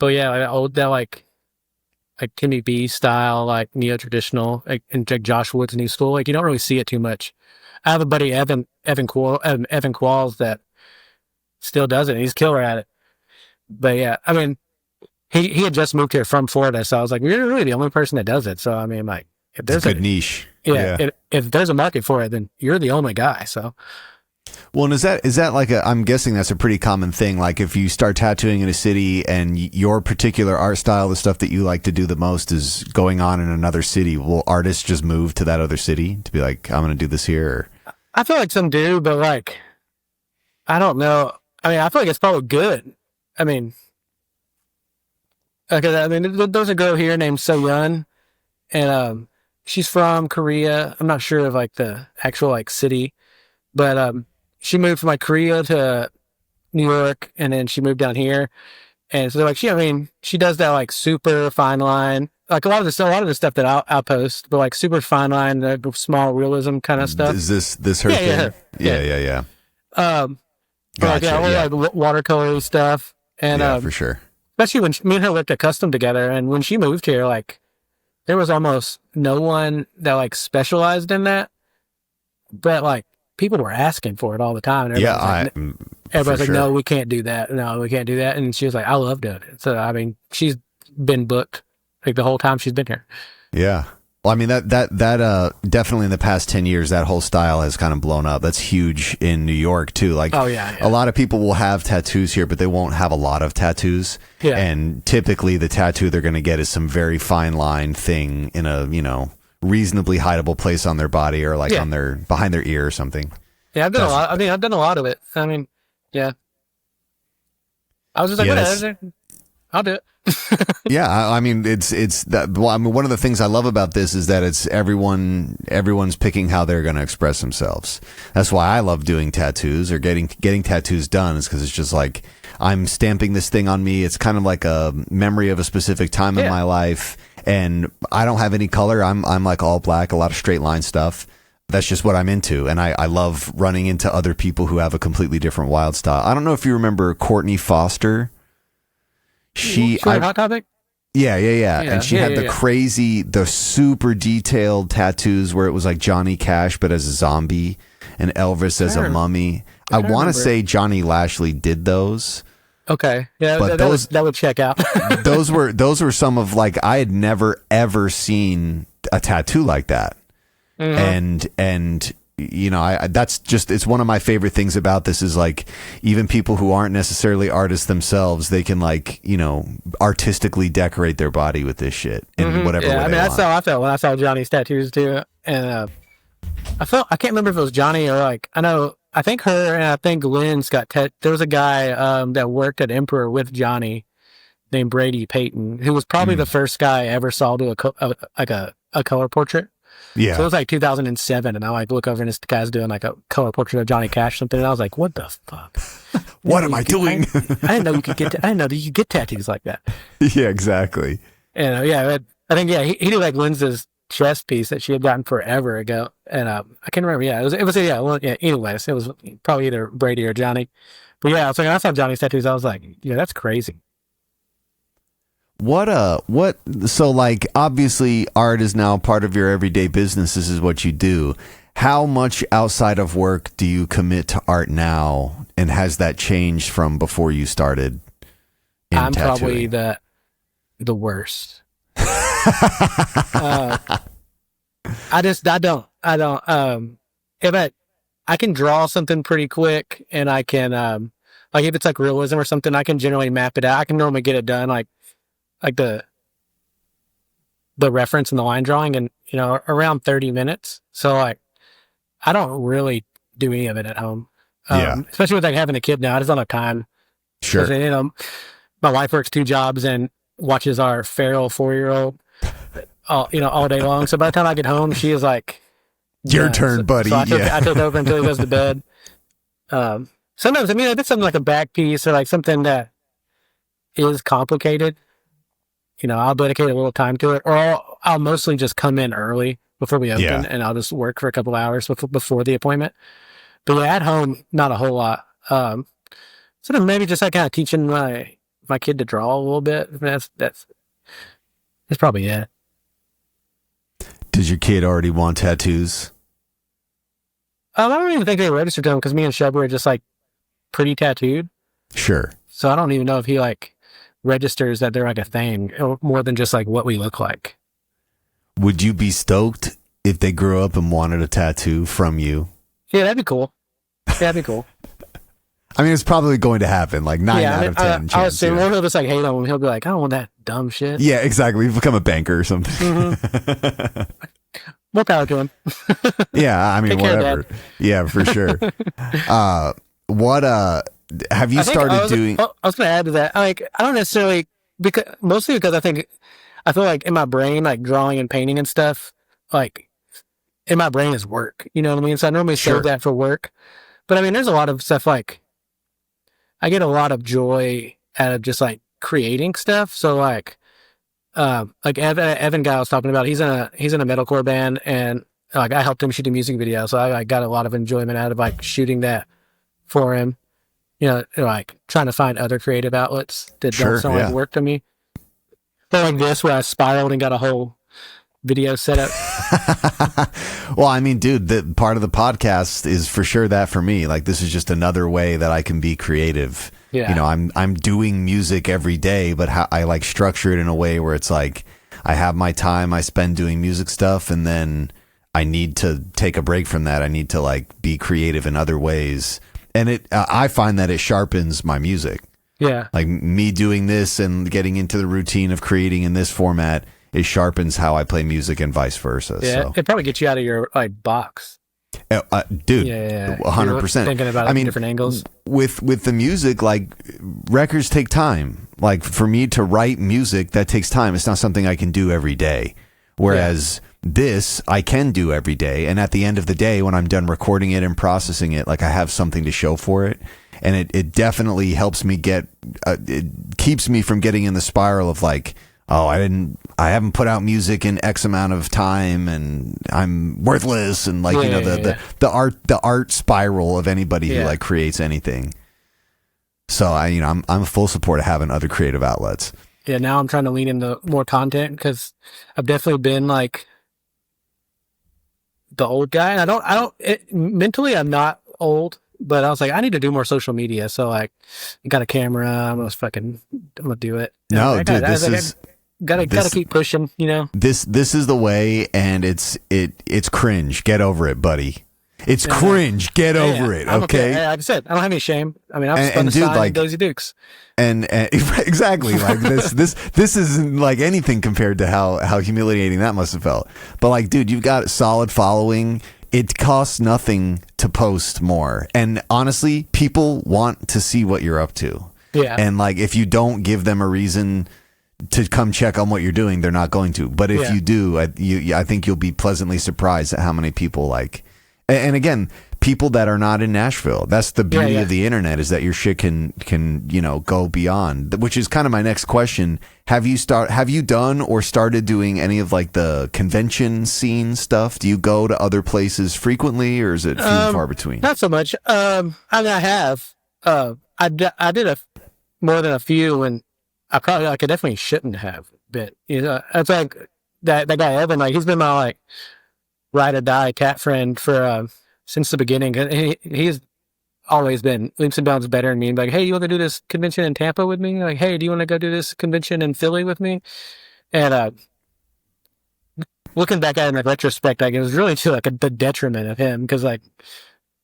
yeah, that like Timmy B style, like neo traditional, like and like Josh Wood's new school. Like you don't really see it too much. I have a buddy Evan Qualls that still does it. And he's killer at it. But yeah, I mean, he had just moved here from Florida, so I was like, you're really the only person that does it. So I mean, like, if there's a good niche, if there's a market for it, then you're the only guy. So. Well, and is that like I'm guessing that's a pretty common thing. Like if you start tattooing in a city and your particular art style, the stuff that you like to do the most is going on in another city, will artists just move to that other city to be like, I'm going to do this here? Or? I feel like some do, but like, I don't know. I mean, I feel like it's probably good. I mean, there's a girl here named So-Yun, and she's from Korea. I'm not sure of like the actual like city, but she moved from like Korea to New York, and then she moved down here. And so they're like, she does that like super fine line, like a lot of the stuff that I'll post, but like super fine line, the small realism kind of stuff. Is this her thing? Yeah. Gotcha, like watercolor stuff, and for sure. Especially when me and her worked at Custom together, and when she moved here, like there was almost no one that like specialized in that, but like people were asking for it all the time. And everybody's like, no, we can't do that. No, we can't do that. And she was like, I love doing it. So I mean, she's been booked like the whole time she's been here. Yeah. Well, I mean, that definitely in the past 10 years, that whole style has kind of blown up. That's huge in New York too. Like, a lot of people will have tattoos here, but they won't have a lot of tattoos. Yeah. And typically the tattoo they're going to get is some very fine line thing in a, reasonably hideable place on their body or like behind their ear or something. Yeah. I've done a lot. I mean, I've done a lot of it. I mean, yeah. I was just like, whatever. I'll do it. Yeah, I mean, it's that. Well, I mean, one of the things I love about this is that it's everyone's picking how they're going to express themselves. That's why I love doing tattoos or getting tattoos done, is because it's just like I'm stamping this thing on me. It's kind of like a memory of a specific time in my life, And I don't have any color. I'm like all black, a lot of straight line stuff. That's just what I'm into. And I love running into other people who have a completely different wild style. I don't know if you remember Courtney Foster. Hot Topic? Yeah. And she had the super detailed tattoos where it was like Johnny Cash, but as a zombie, and Elvis as a mummy. I want to say Johnny Lashley did those. Okay. Yeah, but that would check out. those were some of like, I had never ever seen a tattoo like that. Mm-hmm. And you know, that's just, it's one of my favorite things about this is like, even people who aren't necessarily artists themselves, they can like, you know, artistically decorate their body with this shit in whatever way they want. That's how I felt when I saw Johnny's tattoos too. And I can't remember if it was Johnny or like, I think her and I think Lynn's got there was a guy that worked at Emperor with Johnny named Brady Payton, who was probably the first guy I ever saw do a color portrait. Yeah. So it was like 2007, and I like look over and this guy's doing like a color portrait of Johnny Cash or something, and I was like, "What the fuck? What am I doing?" I didn't know you could get. I didn't know that you could get tattoos like that. Yeah, exactly. And I think he did like Lindsay's chest piece that she had gotten forever ago, and I can't remember. Yeah, it was anyways, it was probably either Brady or Johnny. But yeah, so when I saw Johnny's tattoos, I was like, yeah, that's crazy. So like, obviously art is now part of your everyday business. This is what you do. How much outside of work do you commit to art now? And has that changed from before you started I'm tattooing? Probably the worst. If I can draw something pretty quick, and I can, like if it's like realism or something, I can generally map it out. I can normally get it done like the reference and the line drawing and, you know, around 30 minutes. So like, I don't really do any of it at home. Especially with like having a kid now, I just don't have time. Sure. You know, my wife works 2 jobs and watches our feral 4-year-old, all day long. So by the time I get home, she is like, your turn, buddy. So I took over until he goes to bed. Sometimes, I mean, if it's something like a back piece or like something that is complicated, you know, I'll dedicate a little time to it, or I'll mostly just come in early before we open, and I'll just work for a couple hours before the appointment. But at home, not a whole lot. So then maybe just like kind of teaching my kid to draw a little bit. That's probably it. Does your kid already want tattoos? I don't even think they registered to him because me and Shelby are just like pretty tattooed. Sure. So I don't even know if he like registers that they're like a thing or more than just like what we look like. Would you be stoked if they grew up and wanted a tattoo from you? Yeah, that'd be cool. That'd be cool. I mean, it's probably going to happen, like 9 out of 10 I would say one he'll just like hate on him. He'll be like, I don't want that dumb shit. Yeah, exactly. You've become a banker or something. Mm-hmm. More power to him. Yeah, I mean, whatever. Yeah, for sure. Have you started doing? I was going to add to that. Like, I don't necessarily, mostly because I feel like in my brain, like drawing and painting and stuff, like in my brain is work. You know what I mean? So I normally save that for work. But I mean, there's a lot of stuff like, I get a lot of joy out of just like creating stuff. So like Evan guy I was talking about, he's in a metalcore band, and like I helped him shoot a music video. So I got a lot of enjoyment out of like shooting that for him. You know, like trying to find other creative outlets that don't sound like work to me. But like this, where I spiraled and got a whole video set up. Well, I mean, dude, the part of the podcast is for sure that for me, like this is just another way that I can be creative. Yeah. You know, I'm doing music every day, but I like structure it in a way where it's like I have my time I spend doing music stuff, and then I need to take a break from that. I need to like be creative in other ways. And I find that it sharpens my music. Yeah. Like me doing this and getting into the routine of creating in this format, it sharpens how I play music and vice versa. Yeah. So. It probably gets you out of your like box. Dude, 100%. Thinking about it different angles. With the music, like records take time. Like for me to write music, that takes time. It's not something I can do every day. Whereas this I can do every day. And at the end of the day, when I'm done recording it and processing it, like I have something to show for it. And it definitely helps me it keeps me from getting in the spiral of like, oh, I haven't put out music in X amount of time and I'm worthless. And like, the art spiral of anybody who like creates anything. So I'm a full support of having other creative outlets. Yeah. Now I'm trying to lean into more content because I've definitely been like the old guy. And mentally I'm not old, but I was like, I need to do more social media. So like, I got a camera. I'm gonna do it. No, dude, gotta keep pushing. This is the way, and it's cringe. Get over it, buddy. It's cringe. Get over it. Okay. Like I said, I don't have any shame. I mean, I'm spun aside like Dozy Dukes. And exactly, like this isn't like anything compared to how humiliating that must have felt. But like, dude, you've got a solid following. It costs nothing to post more. And honestly, people want to see what you're up to. Yeah. And like, if you don't give them a reason to come check on what you're doing, they're not going to. But if you do, I think you'll be pleasantly surprised at how many people like. And again, people that are not in Nashville. That's the beauty of the internet, is that your shit can go beyond. Which is kind of my next question. Have you done or started doing any of like the convention scene stuff? Do you go to other places frequently, or is it few and far between? Not so much. I mean, I have. I did more than a few, and I definitely shouldn't have been. It's like that guy Evan. Like, he's been my like ride or die cat friend for since the beginning. He's always been leaps and bounds better than me. Like, hey, you want to do this convention in Tampa with me? Like, hey, do you want to go do this convention in Philly with me? And looking back at it in retrospect, like, it was really to like the detriment of him, because like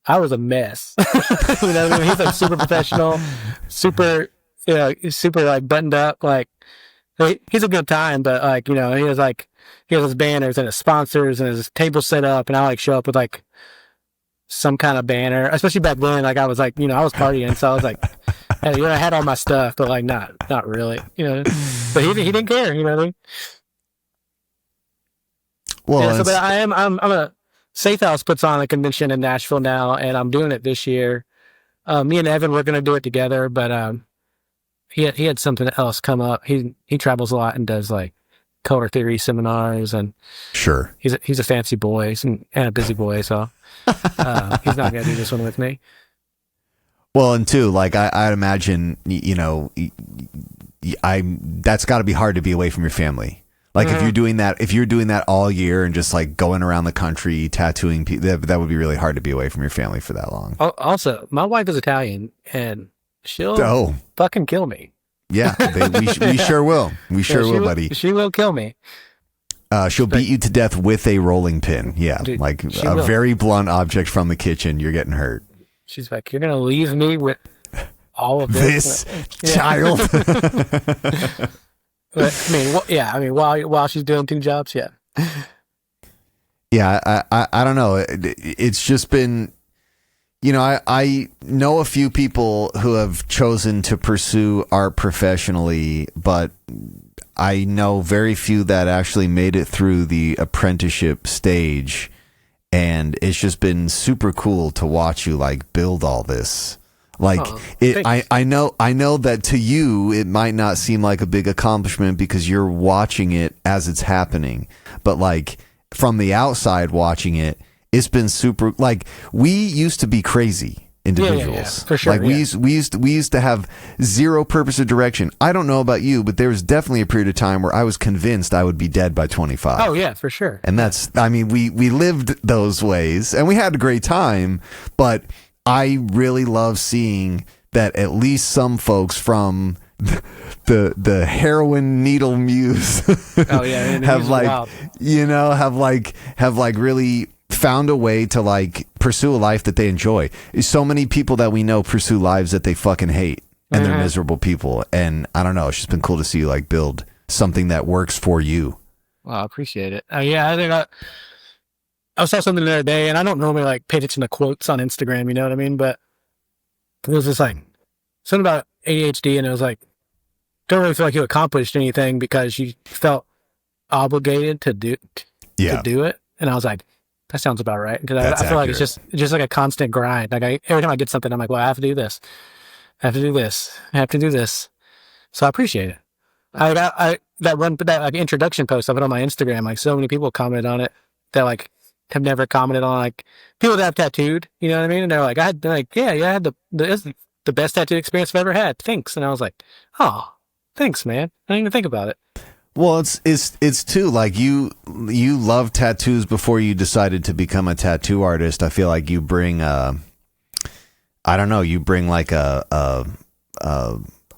I was a mess. You know what I mean? He's like super professional, super like buttoned up. Like, he's a good time, but like, he has his banners and his sponsors and his table set up, and I like show up with like some kind of banner, especially back then. Like, I was like, I was partying, so I was like, hey, I had all my stuff, but like not really, but he didn't care, you know what I mean? Well, but I'm a Safe House puts on a convention in Nashville now, and I'm doing it this year. Me and Evan were going to do it together, but he had something else come up. He travels a lot and does like color theory seminars, and sure, he's a fancy boy and a busy boy, so he's not going to do this one with me. Well, and two, like I'd imagine, that's got to be hard to be away from your family. Like, if you're doing that all year and just like going around the country tattooing people, that would be really hard to be away from your family for that long. Also, my wife is Italian, and she'll fucking kill me. Yeah, we sure will. We sure will, buddy. She will kill me. She'll beat you to death with a rolling pin. Yeah, dude, like a very blunt object from the kitchen. You're getting hurt. She's like, you're going to leave me with all of this child. But, I mean, while she's doing two jobs, yeah. Yeah, I don't know. It's just been, I know a few people who have chosen to pursue art professionally, but I know very few that actually made it through the apprenticeship stage. And it's just been super cool to watch you like build all this. Like, I know that to you it might not seem like a big accomplishment because you're watching it as it's happening, but like from the outside watching it, it's been super. Like, we used to be crazy individuals, for sure. Like we used to have zero purpose or direction. I don't know about you, but there was definitely a period of time where I was convinced I would be dead by 25. Oh yeah, for sure. And we lived those ways and we had a great time, but I really love seeing that at least some folks from the heroin needle muse have really found a way to like pursue a life that they enjoy. So many people that we know pursue lives that they fucking hate, and they're miserable people. And I don't know, it's just been cool to see you like build something that works for you. Well, I appreciate it. I think I saw something the other day, and I don't normally like pay attention to quotes on Instagram, you know what I mean? But it was just like something about ADHD, and it was like, don't really feel like you accomplished anything because you felt obligated to do it. And I was like, that sounds about right. Because I feel like it's just like a constant grind. Like every time I get something, I'm like, well, I have to do this. I have to do this. I have to do this. So I appreciate it. that like introduction post I put on my Instagram, like so many people commented on it that like have never commented on like people that have tattooed, you know what I mean? And they're like, I had it's the best tattoo experience I've ever had. Thanks. And I was like, oh, thanks, man. I didn't even think about it. Well, it's too like you loved tattoos before you decided to become a tattoo artist. I feel like you bring you bring like a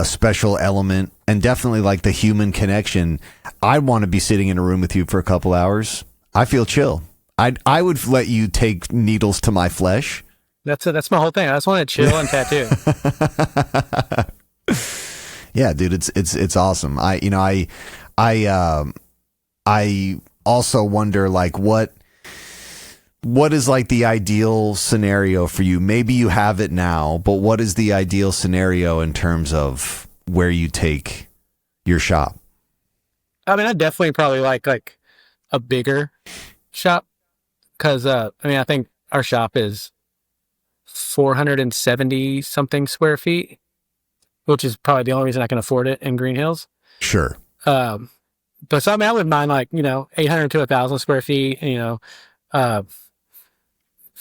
special element, and definitely like the human connection. I'd want to be sitting in a room with you for a couple hours. I feel chill. I would let you take needles to my flesh. That's my whole thing. I just want to chill and tattoo. Yeah, dude, it's awesome. I also wonder like what is like the ideal scenario for you? Maybe you have it now, but what is the ideal scenario in terms of where you take your shop? I mean, I definitely probably like a bigger shop because I think our shop is 470 something square feet, which is probably the only reason I can afford it in Green Hills. Sure. But so, I mean, I wouldn't mind 800 to 1,000 square feet, 5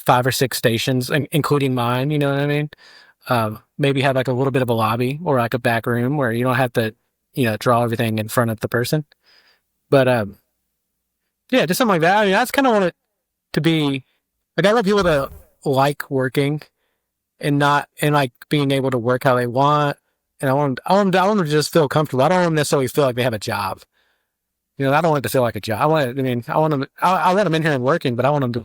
or 6 stations, including mine, you know what I mean? Maybe have like a little bit of a lobby or like a back room where you don't have to, draw everything in front of the person. But, yeah, just something like that. I mean, that's kind of want it to be, like, I want people to like working and like being able to work how they want. And I want them to just feel comfortable. I don't want them to necessarily feel like they have a job. I don't want it to feel like a job. I'll let them in here and working, but I want them to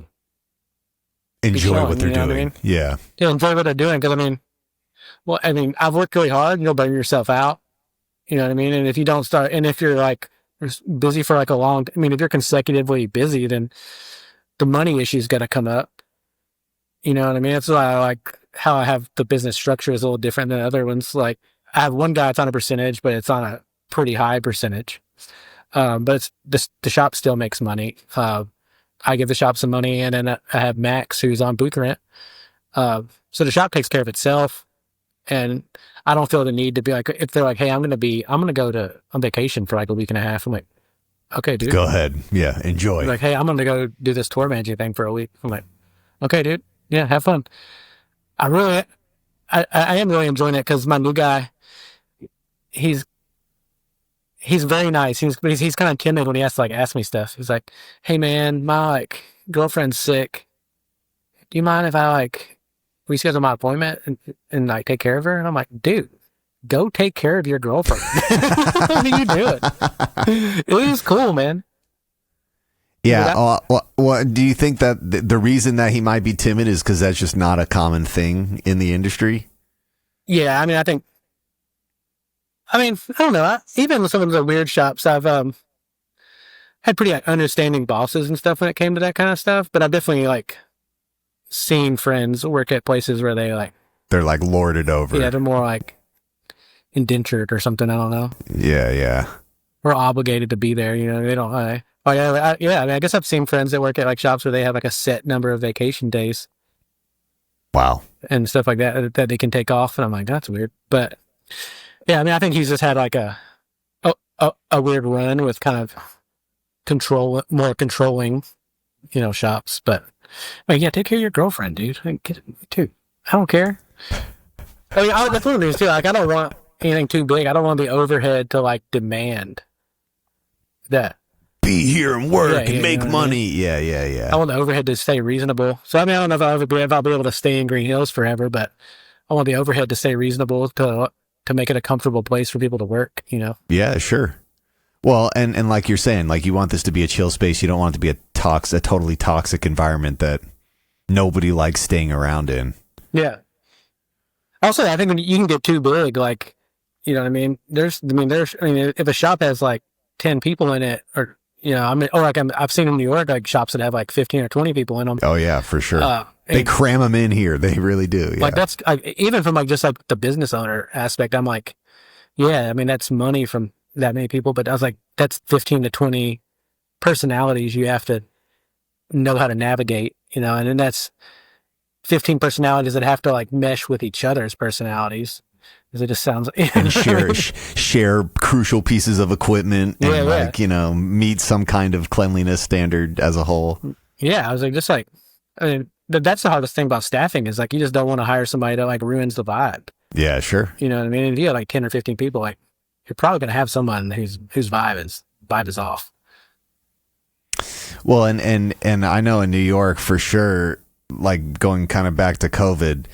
enjoy what they're doing. What I mean? Yeah. Enjoy what they're doing. Because I've worked really hard. You'll burn yourself out. You know what I mean? And if you don't start, and if you're like busy for like if you're consecutively busy, then the money issue's got to come up. You know what I mean? That's why I like how I have the business structure is a little different than other ones. Like I have one guy, it's on a percentage, but it's on a pretty high percentage. But the shop still makes money. I give the shop some money, and then I have Max, who's on booth rent. So the shop takes care of itself, and I don't feel the need to be like, if they're like, hey, I'm going to go on vacation for like a week and a half. I'm like, okay, dude. Go ahead. Yeah. Enjoy. Like, hey, I'm going to go do this tour managing thing for a week. I'm like, okay, dude. Yeah. Have fun. I am really enjoying it because my new guy, he's very nice. He's kind of timid when he has to like ask me stuff. He's like, hey man, my girlfriend's sick. Do you mind if I reschedule my appointment and like take care of her? And I'm like, dude, go take care of your girlfriend. What are you doing? It was cool, man. Yeah. What do you think that the reason that he might be timid is because that's just not a common thing in the industry? Yeah. I don't know. Even with some of the weird shops, I've had pretty understanding bosses and stuff when it came to that kind of stuff. But I've definitely seen friends work at places where they're like lorded over. Yeah, they're more like indentured or something. I don't know. Yeah. We're obligated to be there. They don't. I guess I've seen friends that work at shops where they have a set number of vacation days. Wow. And stuff like that they can take off, and I'm like, that's weird. But yeah, I think he's just had a weird run with kind of more controlling, shops. But yeah, take care of your girlfriend, dude. Dude, I don't care. That's one of the things too. I don't want anything too big. I don't want the overhead to demand that. Be here and work and make money. Yeah. I want the overhead to stay reasonable. So I don't know if I'll be able to stay in Green Hills forever, but I want the overhead to stay reasonable to make it a comfortable place for people to work. Yeah, sure. Well, and like you're saying, you want this to be a chill space. You don't want it to be a totally toxic environment that nobody likes staying around in. Yeah. Also, I think when you can get too big, you know what I mean? If a shop has 10 people in it, or I've seen in New York shops that have 15 or 20 people in them. Oh yeah, for sure. They cram them in here. They really do. Yeah. That's even from just the business owner aspect. I'm like, yeah, that's money from that many people, but I was like, that's 15 to 20 personalities you have to know how to navigate, and then that's 15 personalities that have to mesh with each other's personalities. because it just sounds and share crucial pieces of equipment and meet some kind of cleanliness standard as a whole. Yeah, I was like, just like, I mean, that's the hardest thing about staffing is like you just don't want to hire somebody that like ruins the vibe. Yeah, sure. You know what I mean? If you have like 10 or 15 people, like you're probably going to have someone whose vibe is off. Well, and I know in New York for sure, like going kind of back to COVID,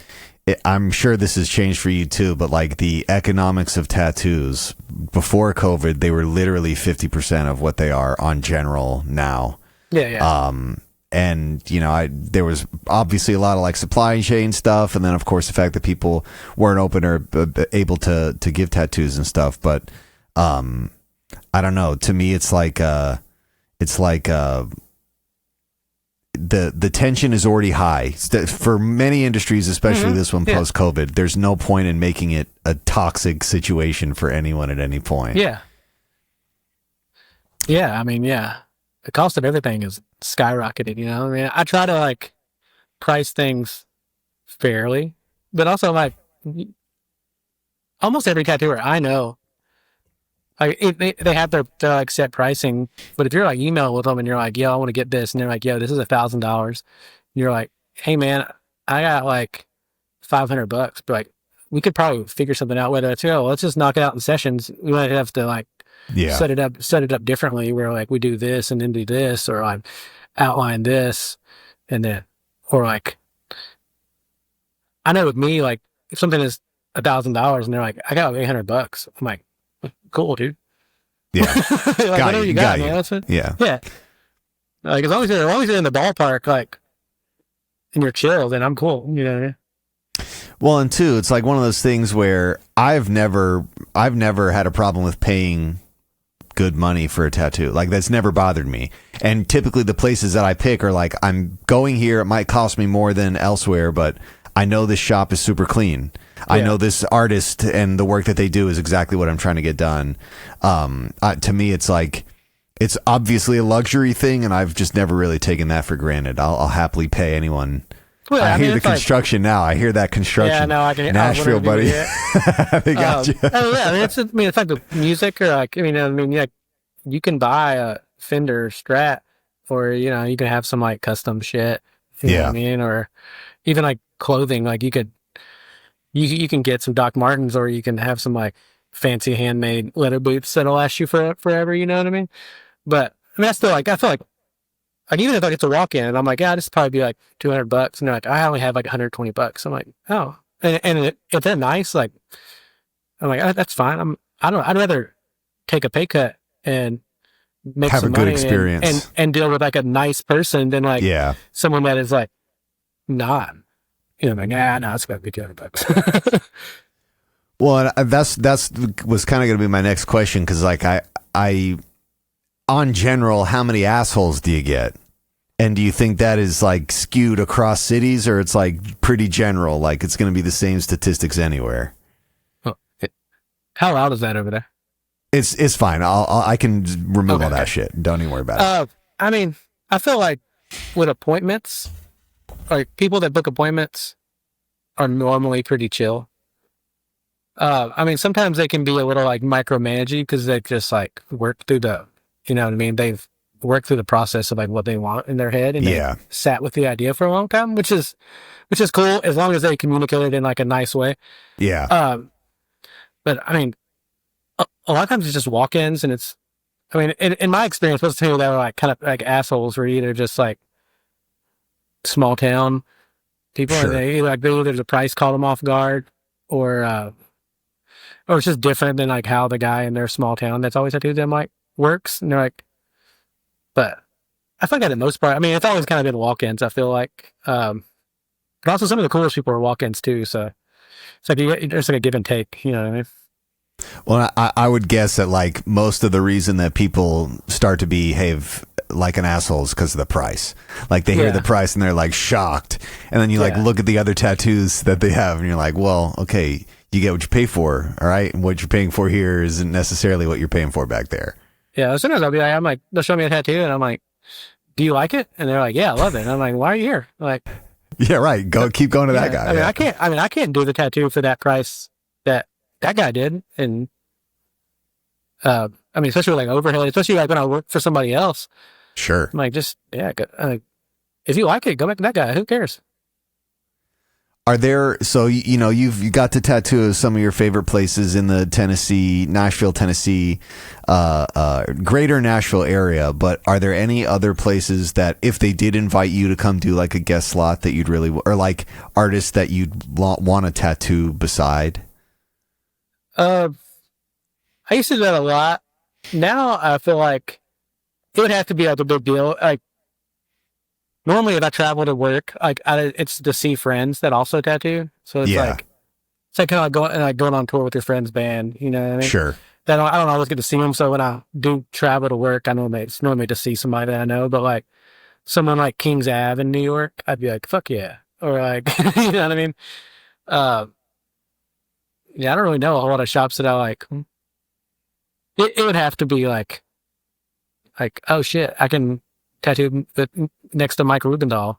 I'm sure this has changed for you too, but like the economics of tattoos before COVID, they were literally 50% of what they are on general now. Yeah. And there was obviously a lot of like supply chain stuff, and then of course the fact that people weren't open or able to give tattoos and stuff. But I don't know. To me, it's like the tension is already high for many industries, especially this one post COVID. There's no point in making it a toxic situation for anyone at any point. Yeah. I mean, the cost of everything is skyrocketed, you know? I mean, I try to like price things fairly, but also like almost every tattooer I know, like they have their like set pricing, but if you're like emailing with them and you're like, yo, I want to get this, and they're like, yo, this is $1,000. You're like, hey man, I got like $500, but like we could probably figure something out. Whether it's let's just knock it out in sessions. We might have to like set it up differently, where like we do this and then do this, or like outline this, and then, or like I know with me, like if something is $1,000 and they're like, I got $800, I'm like, cool, dude. Yeah. Like, whatever you got, man. That's it. Yeah. Like as long as you're in the ballpark, like, and you're chill, then I'm cool. You know what I mean? Well, and two, it's like one of those things where I've never had a problem with paying good money for a tattoo. Like that's never bothered me. And typically the places that I pick are like, I'm going here. It might cost me more than elsewhere, but I know this shop is super clean. I know this artist and the work that they do is exactly what I'm trying to get done. To me, it's like, it's obviously a luxury thing, and I've just never really taken that for granted. I'll happily pay anyone. Well, I hear the construction like, now. I hear that construction. Yeah, no, I can. Nashville, buddy. They got you. It's like the music, or like, you can buy a Fender Strat, or you can have some like custom shit. You know what I mean? Or even like clothing, like you can get some Doc Martens, or you can have some like fancy handmade leather boots that'll last you forever. You know what I mean? But I mean, I still like, I feel like even if I get to walk in and I'm like, this would probably be like $200, and they're like, I only have like $120. I'm like, oh, and if they're nice, like, I'm like, that's fine. I'd rather take a pay cut and make have some a good money experience and deal with like a nice person than like someone that is like not. I'm like, no, it's about to be $200. Well, that's was kind of going to be my next question, because like I on general, how many assholes do you get? And do you think that is like skewed across cities, or it's like pretty general, like it's going to be the same statistics anywhere? Oh, how loud is that over there? It's fine. I can remove all that shit. Don't even worry about it. I mean, I feel like with appointments, like people that book appointments are normally pretty chill. I mean, sometimes they can be a little like micromanaging, because they just like work through the, you know what I mean? They've worked through the process of like what they want in their head, and they sat with the idea for a long time, which is cool, as long as they communicate it in like a nice way. Yeah. But I mean, a lot of times it's just walk-ins, and it's, I mean, in my experience, most people that were like kind of like assholes were either just like small town people, and they either the price caught them off guard, or it's just different than like how the guy in their small town that's always tattooed them like works, and they're like, but I think that the most part, I mean, it's always kind of been walk-ins, I feel like, but also some of the coolest people are walk-ins too, so it's like there's like a give and take, you know what I mean? Well, I would guess that like most of the reason that people start to behave like an asshole is because of the price. Like they hear the price and they're like shocked, and then you like look at the other tattoos that they have, and you're like, well, okay, you get what you pay for, all right? And what you're paying for here isn't necessarily what you're paying for back there. Yeah, sometimes I'll be like, I'm like, they'll show me a tattoo, and I'm like, do you like it? And they're like, yeah, I love it. And I'm like, why are you here? Like, yeah, right. Keep going to that guy. I mean, I can't do the tattoo for that price that that guy did. And, I mean, especially like overhead, especially like when I work for somebody else. Sure. I'm like, just, if you like it, go back to that guy. Who cares? Are there, so, you know, you got to tattoo some of your favorite places in the Nashville, Tennessee, greater Nashville area, but are there any other places that if they did invite you to come do like a guest slot that you'd really, or like artists that you'd want to tattoo beside? I used to do that a lot. Now I feel like it would have to be like a big deal. Like, normally, if I travel to work, it's to see friends that also tattoo. So it's like kind of going on tour with your friend's band. You know what I mean? Sure. I don't always get to see them. So when I do travel to work, it's normally to see somebody that I know. But like someone like Kings Ave in New York, I'd be like, fuck yeah. Or like, you know what I mean? I don't really know a whole lot of shops that I like. It would have to be like, oh shit, I can tattoo next to Mike Rubendahl.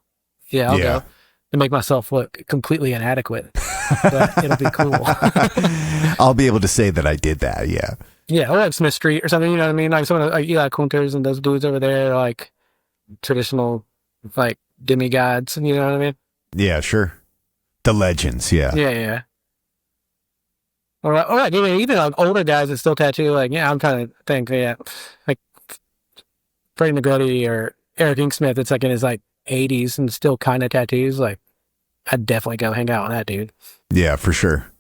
Yeah, I'll go to make myself look completely inadequate. But it'll be cool. I'll be able to say that I did that. Yeah. Yeah, or like Smith Street or something. You know what I mean? Like some of like Eli Kunters and those dudes over there, are like traditional, like demigods. You know what I mean? Yeah, sure. The legends. Yeah. Yeah. Or like even like older guys that still tattoo. Like I'm trying to think. Yeah, like Freddie McGrady or Eric Inksmith. It's like in his like 80s and still kind of tattoos. Like I'd definitely go hang out with that dude. Yeah, for sure.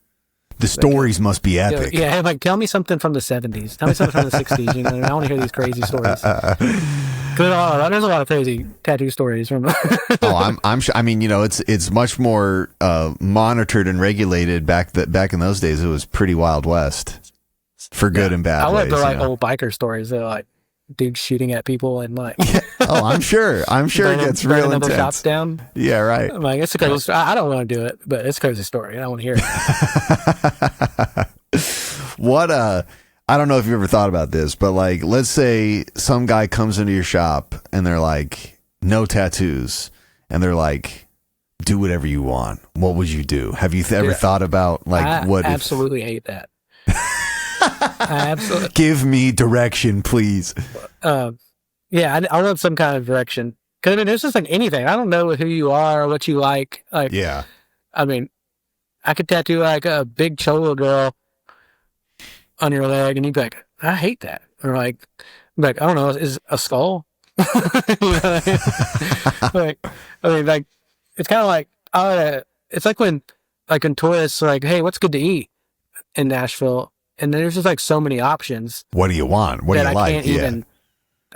The stories must be epic. Yeah, like tell me something from the 70s. Tell me something from the 60s. You know, I want to hear these crazy stories. There's a lot of crazy tattoo stories from. I'm sure. I mean, you know, it's much more monitored and regulated back in those days. It was pretty Wild West, for good and bad. I love the like old biker stories. They're like dudes shooting at people and like. I'm sure it gets real intense. Shops down. Yeah, right. I'm like, it's a crazy. I don't want to do it, but it's a crazy story. I don't want to hear it. What I don't know if you ever thought about this, but like, let's say some guy comes into your shop and they're like, no tattoos, and they're like, do whatever you want. What would you do? Have you ever thought about like what? I absolutely hate that. I absolutely give me direction, please. Yeah, I want some kind of direction. Because I mean, it's just like anything. I don't know who you are or what you like. Like, yeah. I mean, I could tattoo like a big cholo girl on your leg, and you'd be like, I hate that. Or like I don't know, is a skull? You know what I mean? Like, it's kind of like, it's like when tourists are like, hey, what's good to eat in Nashville? And there's just like so many options. What do you want? What do you like?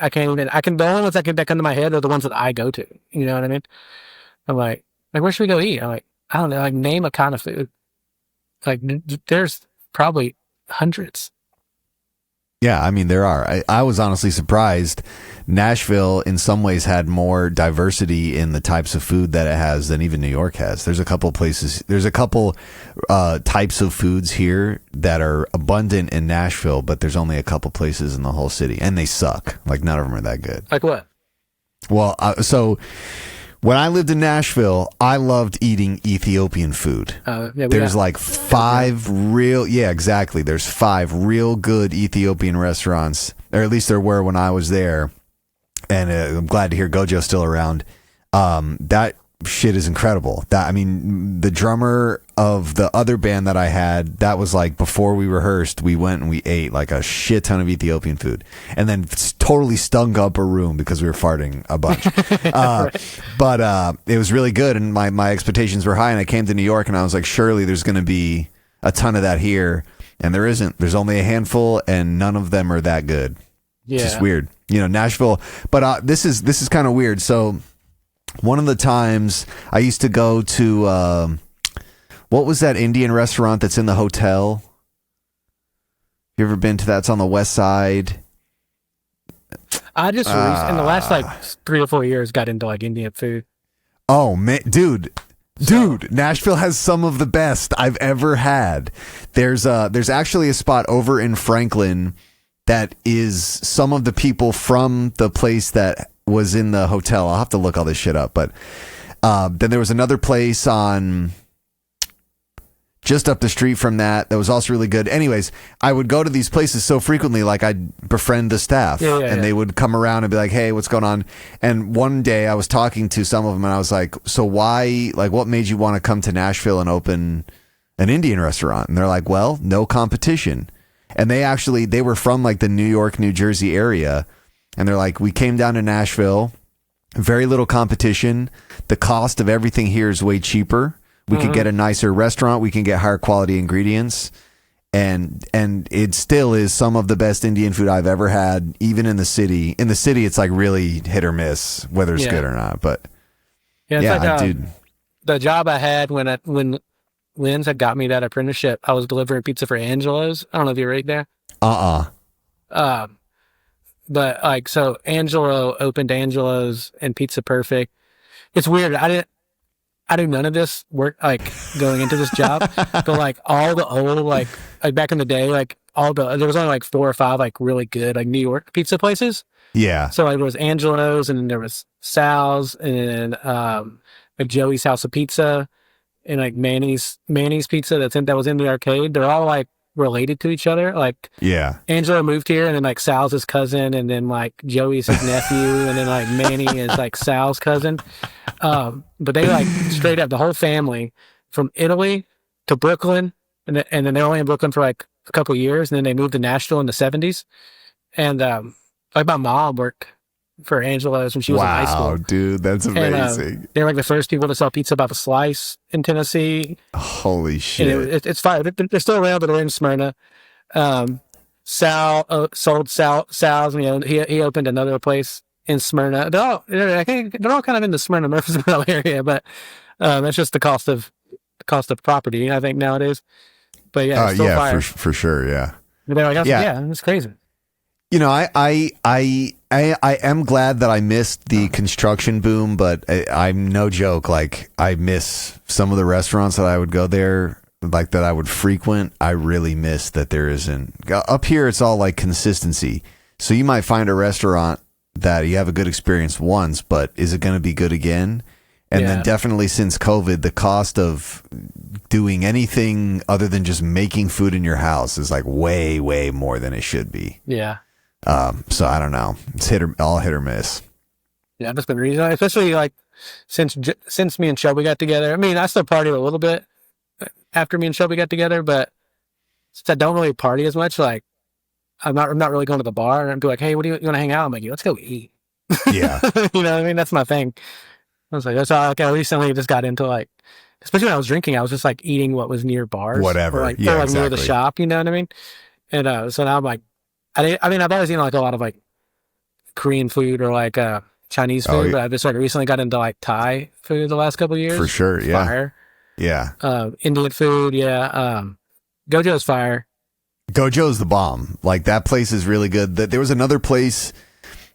I can't even, the only ones that come to my head are the ones that I go to. You know what I mean? I'm like, where should we go eat? I'm like, I don't know, like name a kind of food. Like there's probably hundreds. Yeah, I mean, there are. I was honestly surprised. Nashville, in some ways, had more diversity in the types of food that it has than even New York has. There's a couple places, types of foods here that are abundant in Nashville, but there's only a couple places in the whole city, and they suck. Like, none of them are that good. Like what? Well, so when I lived in Nashville, I loved eating Ethiopian food. There's like five real, exactly. There's 5 real good Ethiopian restaurants, or at least there were when I was there. And I'm glad to hear Gojo's still around. That shit is incredible. The drummer of the other band that I had, that was like before we rehearsed, we went and we ate like a shit ton of Ethiopian food, and then totally stunk up a room because we were farting a bunch. But it was really good, and my expectations were high, and I came to New York and I was like, surely there's going to be a ton of that here, and there isn't. There's only a handful, and none of them are that good. Yeah. It's just weird, Nashville. But this is kind of weird. So one of the times I used to go to what was that Indian restaurant that's in the hotel? You ever been to that? It's on the west side. I just in the last like 3 or 4 years got into like Indian food. Oh man, dude, Nashville has some of the best I've ever had. There's actually a spot over in Franklin that is some of the people from the place that was in the hotel. I'll have to look all this shit up, but then there was another place on just up the street from that was also really good. Anyways, I would go to these places so frequently, like I'd befriend the staff, and they would come around and be like, hey, what's going on? And one day I was talking to some of them and I was like, so why, like, what made you want to come to Nashville and open an Indian restaurant? And they're like, well, no competition. And they were from like the New York, New Jersey area. And they're like, we came down to Nashville, very little competition. The cost of everything here is way cheaper. We could get a nicer restaurant. We can get higher quality ingredients. And it still is some of the best Indian food I've ever had, even in the city. In the city, it's like really hit or miss, whether it's good or not. But dude. The job I had when Lynn's had got me that apprenticeship, I was delivering pizza for Angelo's. I don't know if you're right there. But like, so Angelo opened Angelo's and Pizza Perfect. It's weird. I do none of this work, like going into this job, but like all the old, like back in the day, like there was only like 4 or 5, like really good, like New York pizza places. Yeah. So like there was Angelo's and then there was Sal's and like Joey's House of Pizza and like Manny's Pizza that was in the arcade. They're all like related to each other. Like, yeah, Angelo moved here and then like Sal's his cousin and then like Joey's his nephew and then like Manny is like Sal's cousin. But they like straight up the whole family from Italy to Brooklyn and then they're only in Brooklyn for like a couple of years and then they moved to Nashville in the 70s. And like my mom worked for Angelo's when she was in high school. Wow, dude, that's amazing. And, they're like the first people to sell pizza by the slice in Tennessee. Holy shit. It's fine. They're still around, but they're in Smyrna. Sal sold Sal's, and he opened another place in Smyrna. They're all kind of in the Smyrna, Murfreesboro area, but that's just the cost of property, I think, nowadays. But yeah, it's still fire. For sure, yeah. They're like, it's crazy. You know, I am glad that I missed the construction boom, but I'm no joke. Like, I miss some of the restaurants that I would go there, like that I would frequent. I really miss that there isn't. Up here, it's all like consistency. So you might find a restaurant that you have a good experience once, but is it going to be good again? And then definitely since COVID, the cost of doing anything other than just making food in your house is like way, way more than it should be. Yeah. So I don't know. It's all hit or miss. Yeah, that's been the reason. Especially like since me and Shelby got together. I mean, I still partied a little bit after me and Shelby got together, but since I don't really party as much, like I'm not really going to the bar and I'd be like, hey, what do you want to hang out? I'm like, let's go eat. Yeah. You know what I mean? That's my thing. I was like, that's how I recently just got into like, especially when I was drinking, I was just like eating what was near bars. Whatever. Or like near the shop, you know what I mean? And so now I'm like, I've always eaten like a lot of like Korean food or like Chinese food, but I just like recently got into like Thai food the last couple of years. For sure, yeah. Fire. Yeah. Indian food, yeah. Gojo's fire. Gojo's the bomb. Like that place is really good. There was another place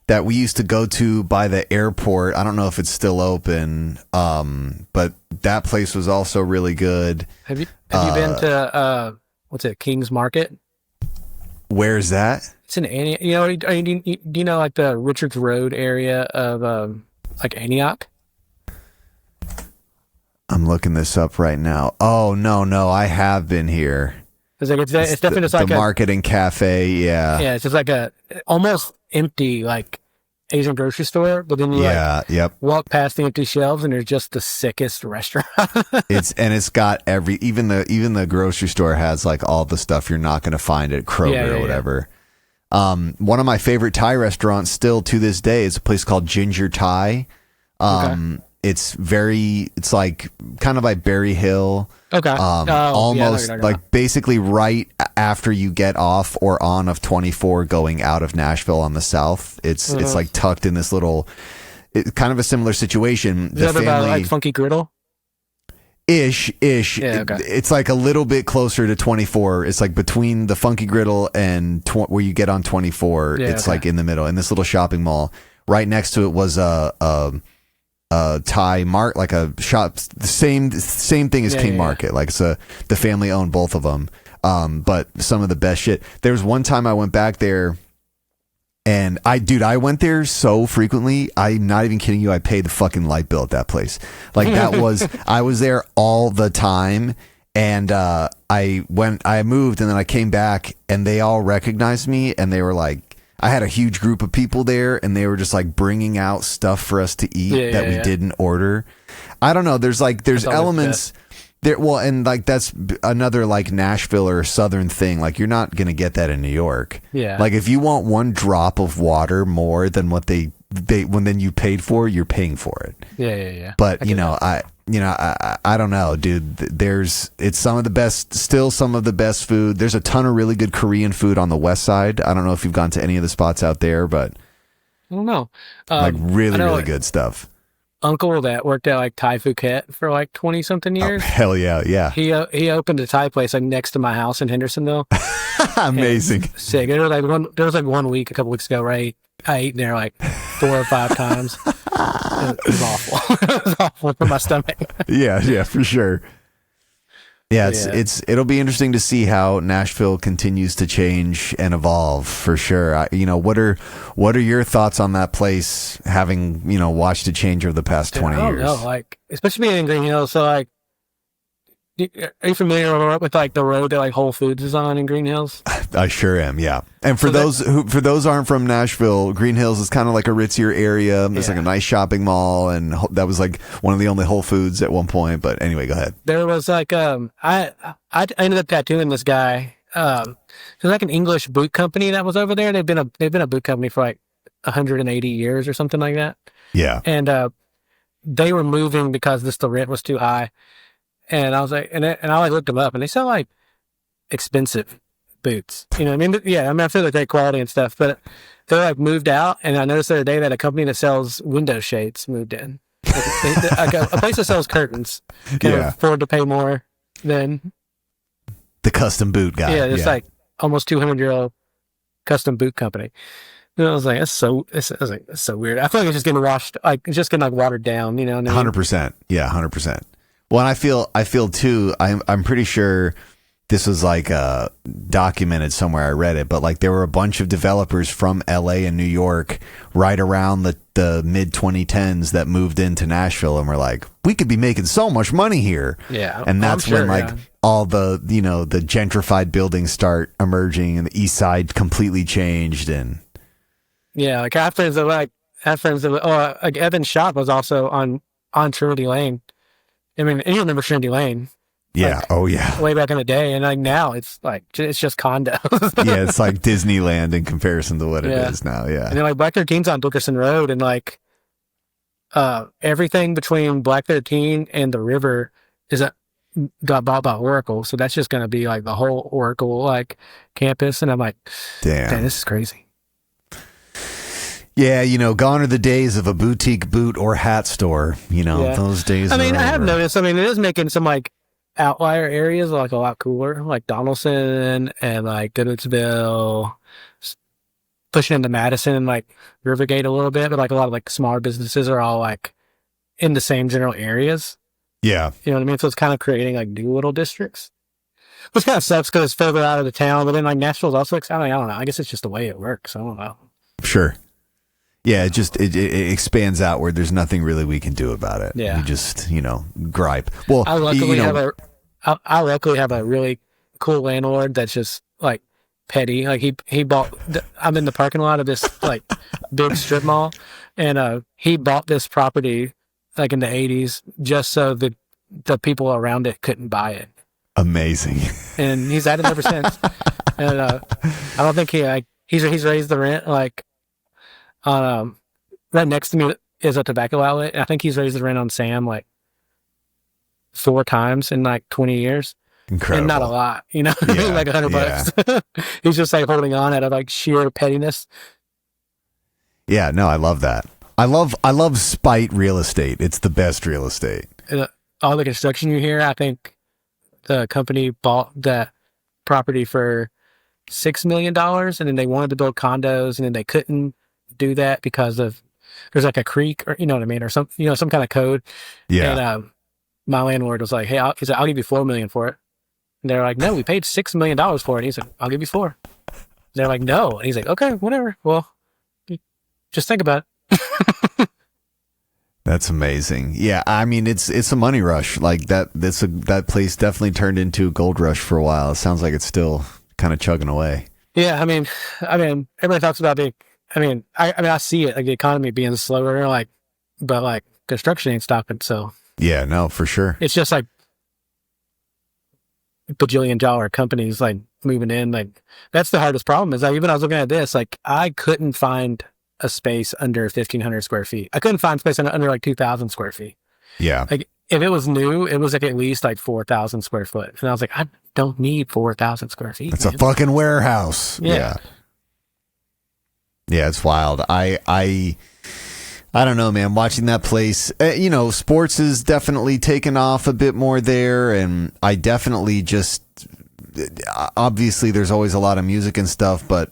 that we used to go to by the airport. I don't know if it's still open, but that place was also really good. Have you been to what's it, King's Market? Where's that? It's in Antioch. You know, do you know like the Richards Road area of like Antioch? I'm looking this up right now. Oh no, I have been here. It's definitely just like the market and cafe. Yeah, yeah. It's just like a almost empty like Asian grocery store, but then you walk past the empty shelves and there's just the sickest restaurant. It's got even the grocery store has like all the stuff you're not going to find at Kroger or whatever. One of my favorite Thai restaurants still to this day is a place called Ginger Thai. It's like kind of by Berry Hill. Okay. Almost like basically right after you get off or on of 24 going out of Nashville on the south. It's like tucked in this little, kind of a similar situation. Is that about like Funky Griddle? Ish. Yeah, okay. It's like a little bit closer to 24. It's like between the Funky Griddle and where you get on 24. Yeah, it's like in the middle in this little shopping mall. Right next to it was a Thai mart, like a shop, the same thing as King Market. Like the family owned both of them. But some of the best shit. There was one time I went back there and I went there so frequently. I'm not even kidding you. I paid the fucking light bill at that place. Like I was there all the time. And I moved, and then I came back, and they all recognized me, and they were like, I had a huge group of people there, and they were just like bringing out stuff for us to eat that we didn't order. I don't know. There's elements there. Well, and like that's another like Nashville or Southern thing. Like you're not going to get that in New York. Yeah. Like if you want one drop of water more than what then you paid for, you're paying for it. Yeah. But I don't know, dude. It's some of the best food. There's a ton of really good Korean food on the west side. I don't know if you've gone to any of the spots out there, but I don't know. Like really good stuff. Uncle that worked at like Thai Phuket for like 20 something years. Oh, hell yeah. He opened a Thai place like next to my house in Hendersonville. Amazing. Sick. There was like 1 week a couple weeks ago, right? I ate there like 4 or 5 times. It was awful. It was awful for my stomach. Yeah, for sure. Yeah, it'll be interesting to see how Nashville continues to change and evolve for sure. What are your thoughts on that place, having watched it change over the past 20 years? I don't know, like especially being in Green Hills. So like, are you familiar with like the road that like Whole Foods is on in Green Hills? I sure am. Yeah. And for those who aren't from Nashville, Green Hills is kind of like a ritzier area. There's like a nice shopping mall, and that was like one of the only Whole Foods at one point. But anyway, go ahead. There was like I ended up tattooing this guy. There's like an English boot company that was over there. They've been a boot company for like 180 years or something like that. Yeah. And they were moving because the rent was too high. And I was like, and I like looked them up, and they sell like expensive boots. You know what I mean? Yeah, I feel like great quality and stuff, but they like moved out, and I noticed the other day that a company that sells window shades moved in. Like a place that sells curtains can afford to pay more than the custom boot guy. Yeah, it's like almost 200-year-old custom boot company. And I was like, that's so weird. I feel like it's just getting watered down. 100%. Yeah, 100%. Well, and I feel too, I'm pretty sure this was like documented somewhere. I read it, but like there were a bunch of developers from LA and New York right around the mid 2010s that moved into Nashville and were like, we could be making so much money here. Yeah. And that's when all the, the gentrified buildings start emerging and the east side completely changed. And yeah, like I have friends that like Evan's shop was also on Trinity Lane. I mean, you remember Trinity Lane. Yeah. Way back in the day. And like now it's just condos. Yeah. It's like Disneyland in comparison to what it is now. Yeah. And then like Black 13's on Dickerson Road, and like everything between Black 13 and the river got bought by Oracle. So that's just going to be like the whole Oracle like campus. And I'm like, damn, this is crazy. Yeah, gone are the days of a boutique boot or hat store. Those days. I mean, I have noticed. I mean, it is making some like outlier areas like a lot cooler, like Donaldson and like Goodlettsville, pushing into Madison and like Rivergate a little bit, but like a lot of like smaller businesses are all like in the same general areas. Yeah, you know what I mean. So it's kind of creating like new little districts, which kind of sucks because it's further out of the town. But then like Nashville's also exciting. I don't know. I guess it's just the way it works. I don't know. Sure. Yeah, it expands out where there's nothing really we can do about it. Yeah. We just, gripe. Well, I luckily have a really cool landlord that's just like petty. Like he bought, I'm in the parking lot of this like big strip mall, and he bought this property like in the 80s just so the people around it couldn't buy it. Amazing. And he's had it ever since. And I don't think he's raised the rent like on right next to me is a tobacco outlet. I think he's raised the rent on Sam like 4 times in like 20 years. Incredible. And not a lot, like $100. He's just like holding on out of like sheer pettiness. Yeah, no, I love that. I love spite real estate. It's the best real estate. All the construction you hear, I think the company bought that property for $6 million, and then they wanted to build condos, and then they couldn't do that because of there's like a creek, or you know what I mean, or some some kind of code. Yeah. And my landlord was like, "Hey, I'll give you $4 million for it." And they're like, "No, we paid $6 million for it." And he's like, "I'll give you 4." They're like, "No," and he's like, "Okay, whatever. Well, just think about it." That's amazing. Yeah, I mean it's a money rush. Like that place definitely turned into a gold rush for a while. It sounds like it's still kind of chugging away. Yeah, I mean, everybody talks about I see it, like the economy being slower, like, but like construction ain't stopping. So yeah, no, for sure. it's just like bajillion-dollar companies like moving in. Like that's the hardest problem. Is like, even I was looking at this, like I couldn't find a space under 1,500 square feet. I couldn't find space under like 2,000 square feet. Yeah. Like if it was new, it was like at least like 4,000 square foot. And I was like, I don't need 4,000 square feet. It's a fucking warehouse. Yeah. Yeah, it's wild. I don't know, man. Watching that place, sports is definitely taken off a bit more there, and I definitely just obviously there's always a lot of music and stuff, but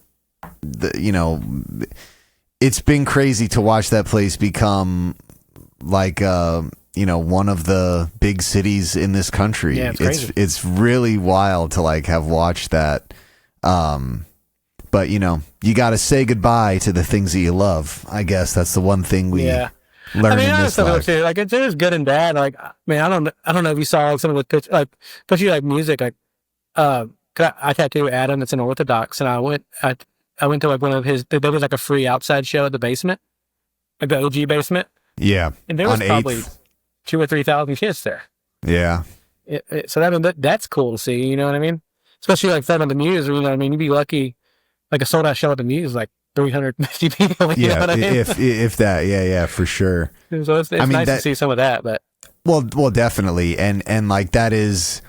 it's been crazy to watch that place become like one of the big cities in this country. Yeah, it's crazy. It's really wild to like have watched that. But you got to say goodbye to the things that you love. I guess that's the one thing we learn in this life. Too, like it's good and bad. Like, I don't know if you saw like, some of the pitch, like especially like music. Like, I tattoo Adam. It's an Orthodox, and I went to like one of his. There was like a free outside show at the basement, like the OG basement. Yeah, and there was probably 8th. 2,000 or 3,000 kids there. Yeah. So that's cool to see. You know what I mean? Especially like that on the Muse. You know what I mean? You'd be lucky. Like a sold out show at the Muse, like 350 people. You know what I mean? if that, yeah, for sure. So it's nice to see some of that, but well, definitely, and like that is,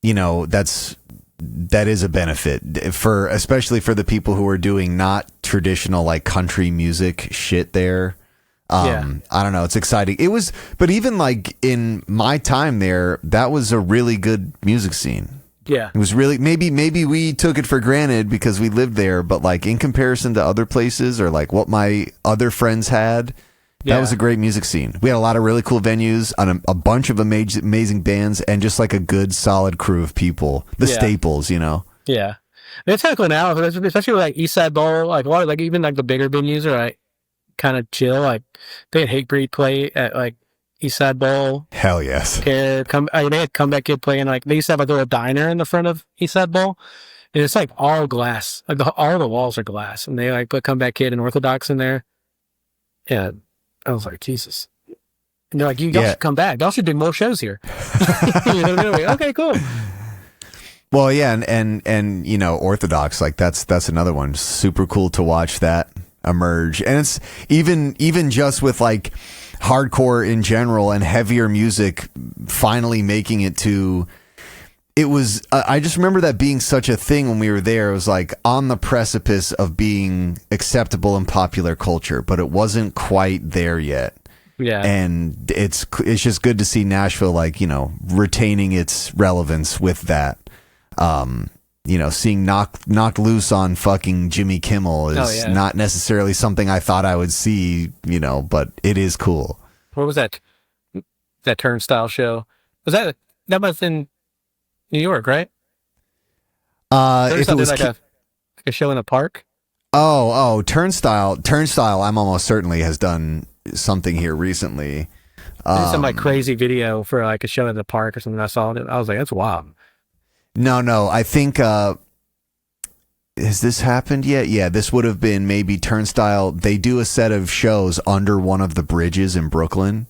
that is a benefit especially for the people who are doing not traditional like country music shit there. I don't know. It's exciting. But even like in my time there, that was a really good music scene. Yeah. It was really, maybe we took it for granted because we lived there, but like in comparison to other places or like what my other friends had, that was a great music scene. We had a lot of really cool venues on a bunch of amazing bands and just like a good solid crew of people, the staples, Yeah. It's kind of cool now, especially like East Side Bowl, like a lot of like even like the bigger venues are like kind of chill. Like they had Hatebreed play at like East Side Bowl. Hell yes. They had Comeback Kid playing, like they used to have like a little diner in the front of East Side Bowl. And it's like all glass. Like all the walls are glass. And they like put Comeback Kid and Orthodox in there. Yeah. I was like, Jesus. And they're like, y'all should come back. Y'all should do more shows here. You know what I mean? Okay, cool. Well, yeah, and Orthodox, like that's another one. Super cool to watch that emerge. And it's even just with like hardcore in general and heavier music finally making it to, it was I just remember that being such a thing when we were there. It was like on the precipice of being acceptable in popular culture, but it wasn't quite there yet. Yeah. And it's just good to see Nashville like, retaining its relevance with that. Seeing knocked loose on fucking Jimmy Kimmel is not necessarily something I thought I would see, but it is cool. What was that? That Turnstile show? That was in New York, right? If it was like a show in a park. Oh, Turnstile. I'm almost certainly has done something here recently. Some like crazy video for like a show in the park or something. I saw it. I was like, that's wild. No. I think has this happened yet? Yeah, this would have been maybe Turnstile. They do a set of shows under one of the bridges in Brooklyn.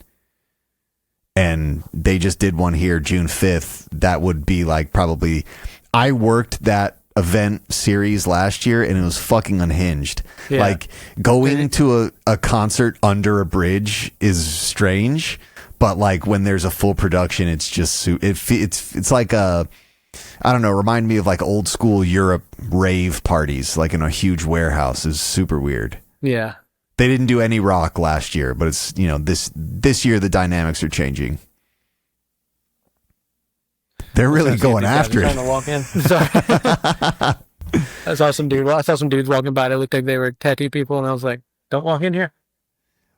And they just did one here June 5th. That would be like probably, I worked that event series last year and it was fucking unhinged. Yeah. Like going to a concert under a bridge is strange, but like when there's a full production, it's just, it's like a, I don't know, remind me of like old school Europe rave parties, like in a huge warehouse. Is super weird. Yeah. They didn't do any rock last year, but it's, this year the dynamics are changing. They're really going after it. Trying to walk in. Sorry. I saw some dudes walking by that looked like they were tattoo people, and I was like, "Don't walk in here."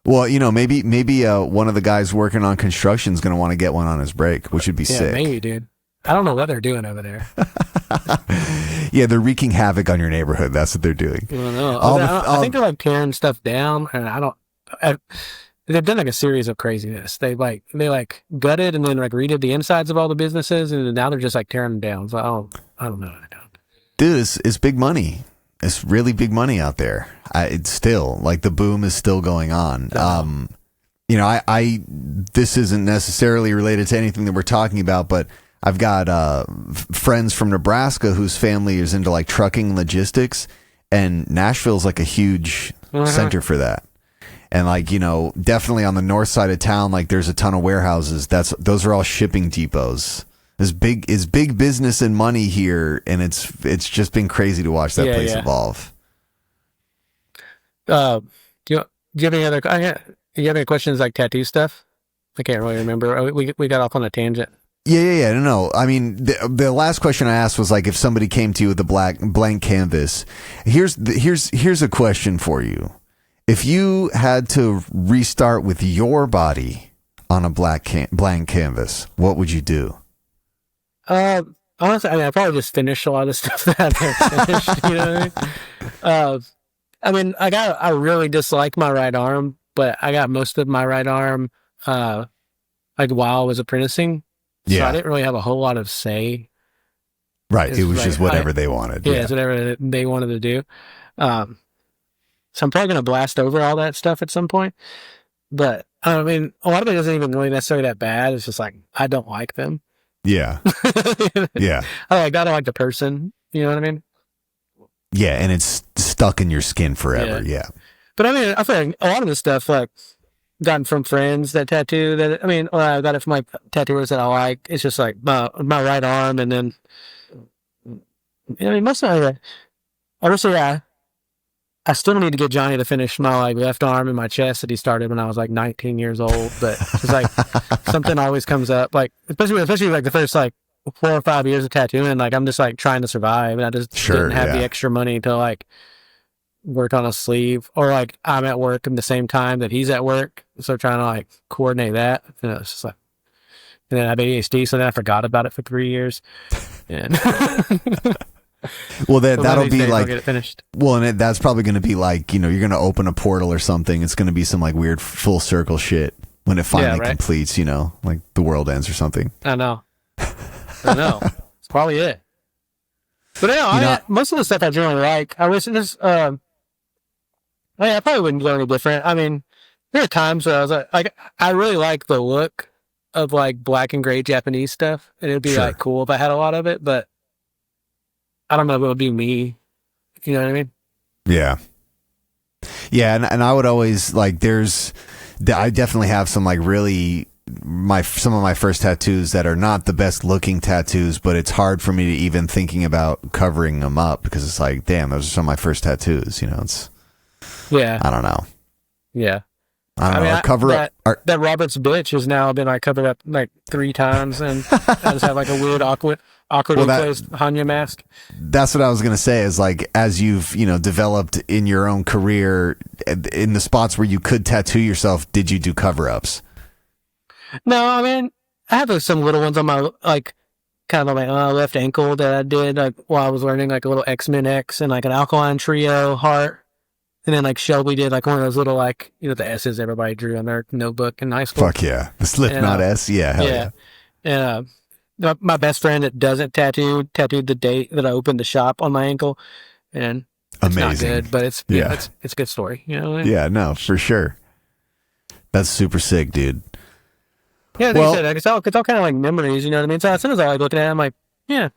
Well, maybe one of the guys working on construction is going to want to get one on his break, which would be sick. Maybe, dude. I don't know what they're doing over there. Yeah, they're wreaking havoc on your neighborhood. That's what they're doing. I don't know. I think they're like tearing stuff down, and I don't. they've done like a series of craziness. They gutted and then like redid the insides of all the businesses, and now they're just like tearing them down. So I don't know. Dude, it's big money. It's really big money out there. It's still like the boom is still going on. You know, I this isn't necessarily related to anything that we're talking about, but I've got friends from Nebraska whose family is into like trucking logistics, and Nashville's like a huge center for that. And like, you know, definitely on the north side of town, like there's a ton of warehouses. Those are all shipping depots. Is big business and money here, and it's just been crazy to watch that place evolve. Do you have any other? You have any questions like tattoo stuff? I can't really remember. We got off on a tangent. Yeah. No. I mean, the last question I asked was like, if somebody came to you with a blank canvas. Here's a question for you. If you had to restart with your body on a blank canvas, what would you do? Honestly, I mean, I probably just finished a lot of stuff that I never finished. You know what I mean? I really dislike my right arm, but I got most of my right arm, like while I was apprenticing. So I didn't really have a whole lot of say. Right. It was like, just whatever they wanted. Yeah, it's whatever they wanted to do. So I'm probably going to blast over all that stuff at some point. But I mean, a lot of it isn't even really necessarily that bad. It's just like, I don't like them. Yeah. Yeah. I don't like the person. You know what I mean? Yeah. And it's stuck in your skin forever. Yeah. But I mean, I feel like a lot of this stuff, like, gotten from friends that tattoo that, I mean, or I got it from like tattooers that I like. It's just like my right arm. And then, I mean, most of it, honestly, I still need to get Johnny to finish my like left arm and my chest that he started when I was like 19 years old. But it's like something always comes up, like especially like the first like 4 or 5 years of tattooing. Like I'm just like trying to survive, and I just didn't have the extra money to like work on a sleeve, or like I'm at work at the same time that he's at work, so trying to like coordinate that. You know, it's just like, and then I have ADHD, so then I forgot about it for 3 years. And well, that'll be like, get it finished. Well, and that's probably going to be like, you know, you're going to open a portal or something. It's going to be some like weird full circle shit when it finally completes, you know, like the world ends or something. I know. It's probably it. But most of the stuff I generally like, I wish this, I probably wouldn't go any different. I mean, there are times where I was like, I really like the look of like black and gray Japanese stuff, and it'd be like cool if I had a lot of it, but I don't know if it would be me. You know what I mean? Yeah. Yeah. And I would always like, I definitely have some like really, some of my first tattoos that are not the best looking tattoos, but it's hard for me to even thinking about covering them up, because it's like, damn, those are some of my first tattoos, you know, I don't know. Yeah. I don't know. That Robert's bitch has now been like covered up like 3 times, and I just have like a weird awkwardly placed Hanya mask. That's what I was going to say, is like, as you've, you know, developed in your own career, in the spots where you could tattoo yourself, did you do cover-ups? No, I mean, I have some little ones on my, like, kind of on my left ankle that I did, like, while I was learning, like, a little X-Men X and, like, an Alkaline Trio heart. And then, like, Shelby did, like, one of those little, like, you know, the S's everybody drew on their notebook in high school. Fuck yeah. The Slipknot S? Yeah, hell yeah. And my best friend that doesn't tattooed the date that I opened the shop on my ankle. And it's not good, but it's a good story. You know what I mean? Yeah, no, for sure. That's super sick, dude. Yeah, they said it's all kind of like memories, you know what I mean? So as soon as I like looking at it, I'm like, yeah.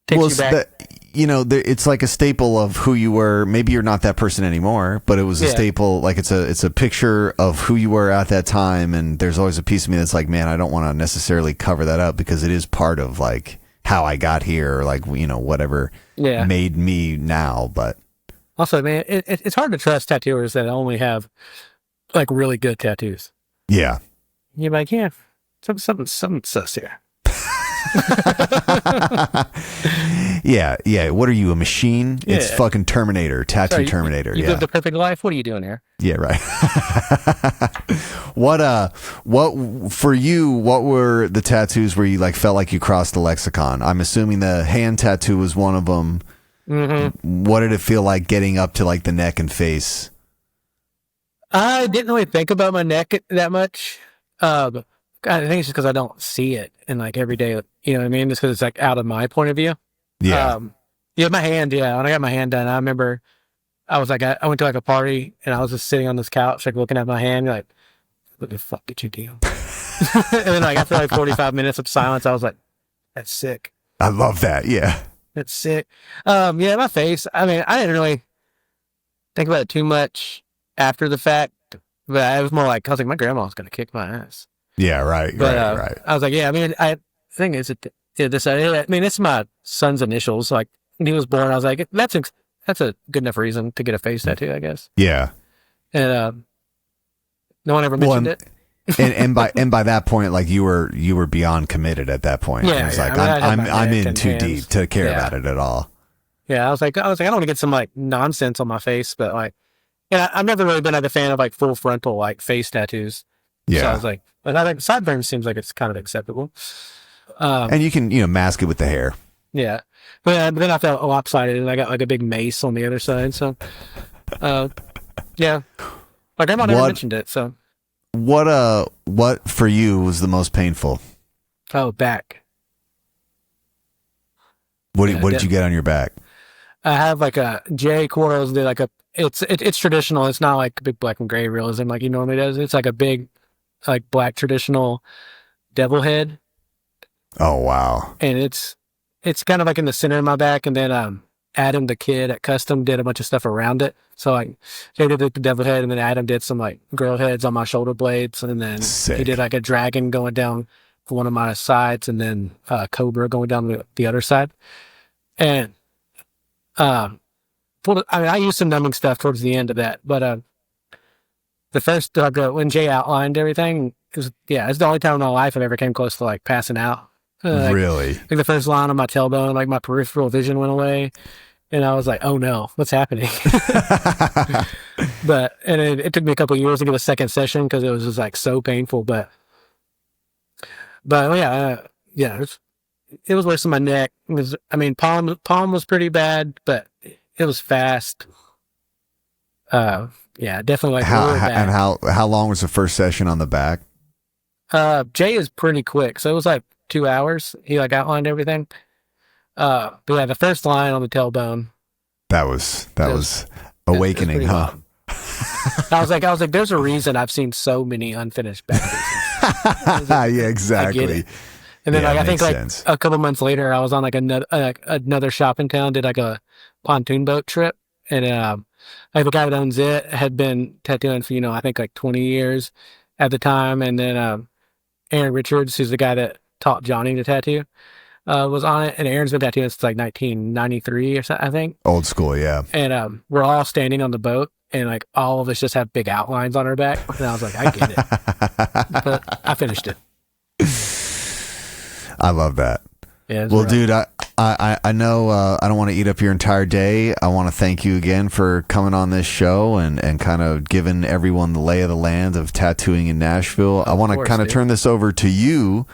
Takes you back. You know, it's like a staple of who you were. Maybe you're not that person anymore, but it was a staple. Like it's a picture of who you were at that time. And there's always a piece of me that's like, man, I don't want to necessarily cover that up, because it is part of like how I got here, or like, you know, whatever made me now. But also, man, it's hard to trust tattooers that only have like really good tattoos. Yeah. You're like, yeah, something sus here. Yeah. What are you, a machine? Yeah. It's fucking Terminator, Terminator. You lived a perfect life. What are you doing here? Yeah, right. What for you? What were the tattoos where you like felt like you crossed the lexicon? I'm assuming the hand tattoo was one of them. Mm-hmm. What did it feel like getting up to like the neck and face? I didn't really think about my neck that much. I think it's just because I don't see it in like every day. You know what I mean? Just because it's like out of my point of view. Yeah. Yeah, my hand. Yeah, when I got my hand done, I remember I was like, I went to like a party and I was just sitting on this couch, like looking at my hand, like, what the fuck did you do? And then like after like 45 minutes of silence, I was like, that's sick. I love that. Yeah. That's sick. Yeah, my face. I mean, I didn't really think about it too much after the fact, but I was more like, I was like, my grandma's gonna kick my ass. Yeah. Right. But, right. I was like, yeah. I mean, I think it's it's my son's initials. Like when he was born, I was like, that's a good enough reason to get a face tattoo, I guess. Yeah. And no one ever mentioned it. and by that point, like you were beyond committed at that point. Yeah, It was yeah. like I mean, I'm in too hands. deep to care Yeah. about it at all. Yeah, I was like, I don't want to get some like nonsense on my face, but like, yeah, I've never really been like a fan of like full frontal like face tattoos. Yeah. So I was like, but I think sideburns seems like it's kind of acceptable. And you can mask it with the hair. Yeah, but then I felt lopsided, and I got like a big mace on the other side. So, yeah, my grandma never mentioned it. So, what for you was the most painful? back. What did you get on your back? I have like a J Quarles did like it's traditional. It's not like big black and gray realism like he normally does. It's like a big like black traditional devil head. Oh wow! And it's kind of like in the center of my back, and then Adam the kid at Custom did a bunch of stuff around it. So like they did the devil head, and then Adam did some like girl heads on my shoulder blades, and then Sick. he did like a dragon going down one of my sides, and then cobra going down the other side. And I used some numbing stuff towards the end of that, but the first when Jay outlined everything, it's the only time in my life I've ever came close to like passing out. Really? Like the first line on my tailbone, like my peripheral vision went away, and I was like, "Oh no, what's happening?" But it took me a couple of years to get a second session because it was just like so painful. But it was worse than my neck. Palm was pretty bad, but it was fast. Definitely like lower back. And how long was the first session on the back? Jay is pretty quick, so it was like 2 hours. He like outlined everything. But yeah, the first line on the tailbone. That was awakening, huh? I was like, there's a reason I've seen so many unfinished back pieces. Yeah, exactly. I get it. And then I think like sense. a couple months later, I was on like another shop in town, did like a pontoon boat trip, and like the guy that owns it had been tattooing for I think like 20 years at the time, and then Aaron Richards, who's the guy that taught Johnny to tattoo, was on it, and Aaron's been tattooing since like 1993 or something, I think. Old school, yeah. And we're all standing on the boat, and like all of us just have big outlines on our back, and I was like, I get it, but I finished it. I love that. Yeah. Well, dude, I know I don't want to eat up your entire day. I want to thank you again for coming on this show and kind of giving everyone the lay of the land of tattooing in Nashville. I want to kind of turn this over to you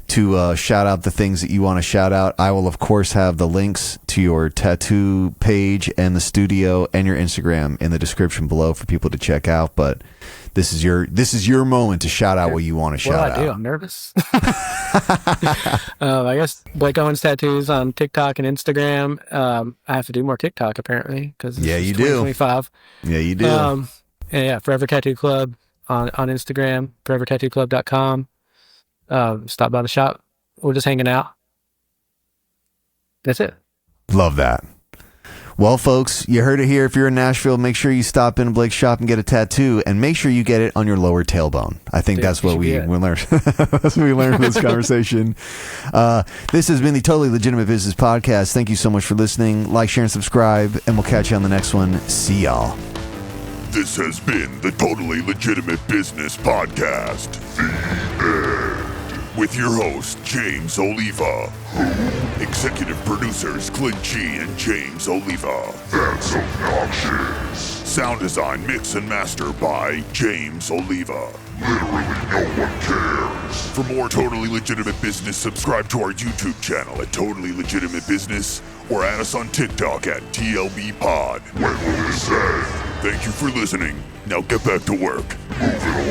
to shout out the things that you want to shout out. I will, of course, have the links to your tattoo page and the studio and your Instagram in the description below for people to check out. But this is your moment to shout out what you want to shout out. What do I do? I'm nervous. I guess Blake Owens Tattoos on TikTok and Instagram. I have to do more TikTok apparently because you do. 2025. Yeah, you do. And yeah, Forever Tattoo Club on Instagram, forevertattooClub.com. Stop by the shop. We're just hanging out. That's it. Love that. Well, folks, you heard it here. If you're in Nashville, make sure you stop in Blake's shop and get a tattoo, and make sure you get it on your lower tailbone. I think that's what we learned. That's what we learned from this conversation. This has been the Totally Legitimate Business Podcast. Thank you so much for listening. Like, share, and subscribe, and we'll catch you on the next one. See y'all. This has been the Totally Legitimate Business Podcast. The end. With your host, James Oliva. Executive producers, Clint G and James Oliva. That's obnoxious. Sound design, mix, and master by James Oliva. literally no one cares. For more Totally Legitimate Business, subscribe to our YouTube channel at Totally Legitimate Business or add us on TikTok at TLB Pod. When will this end? Thank you for listening. Now get back to work. Move it along.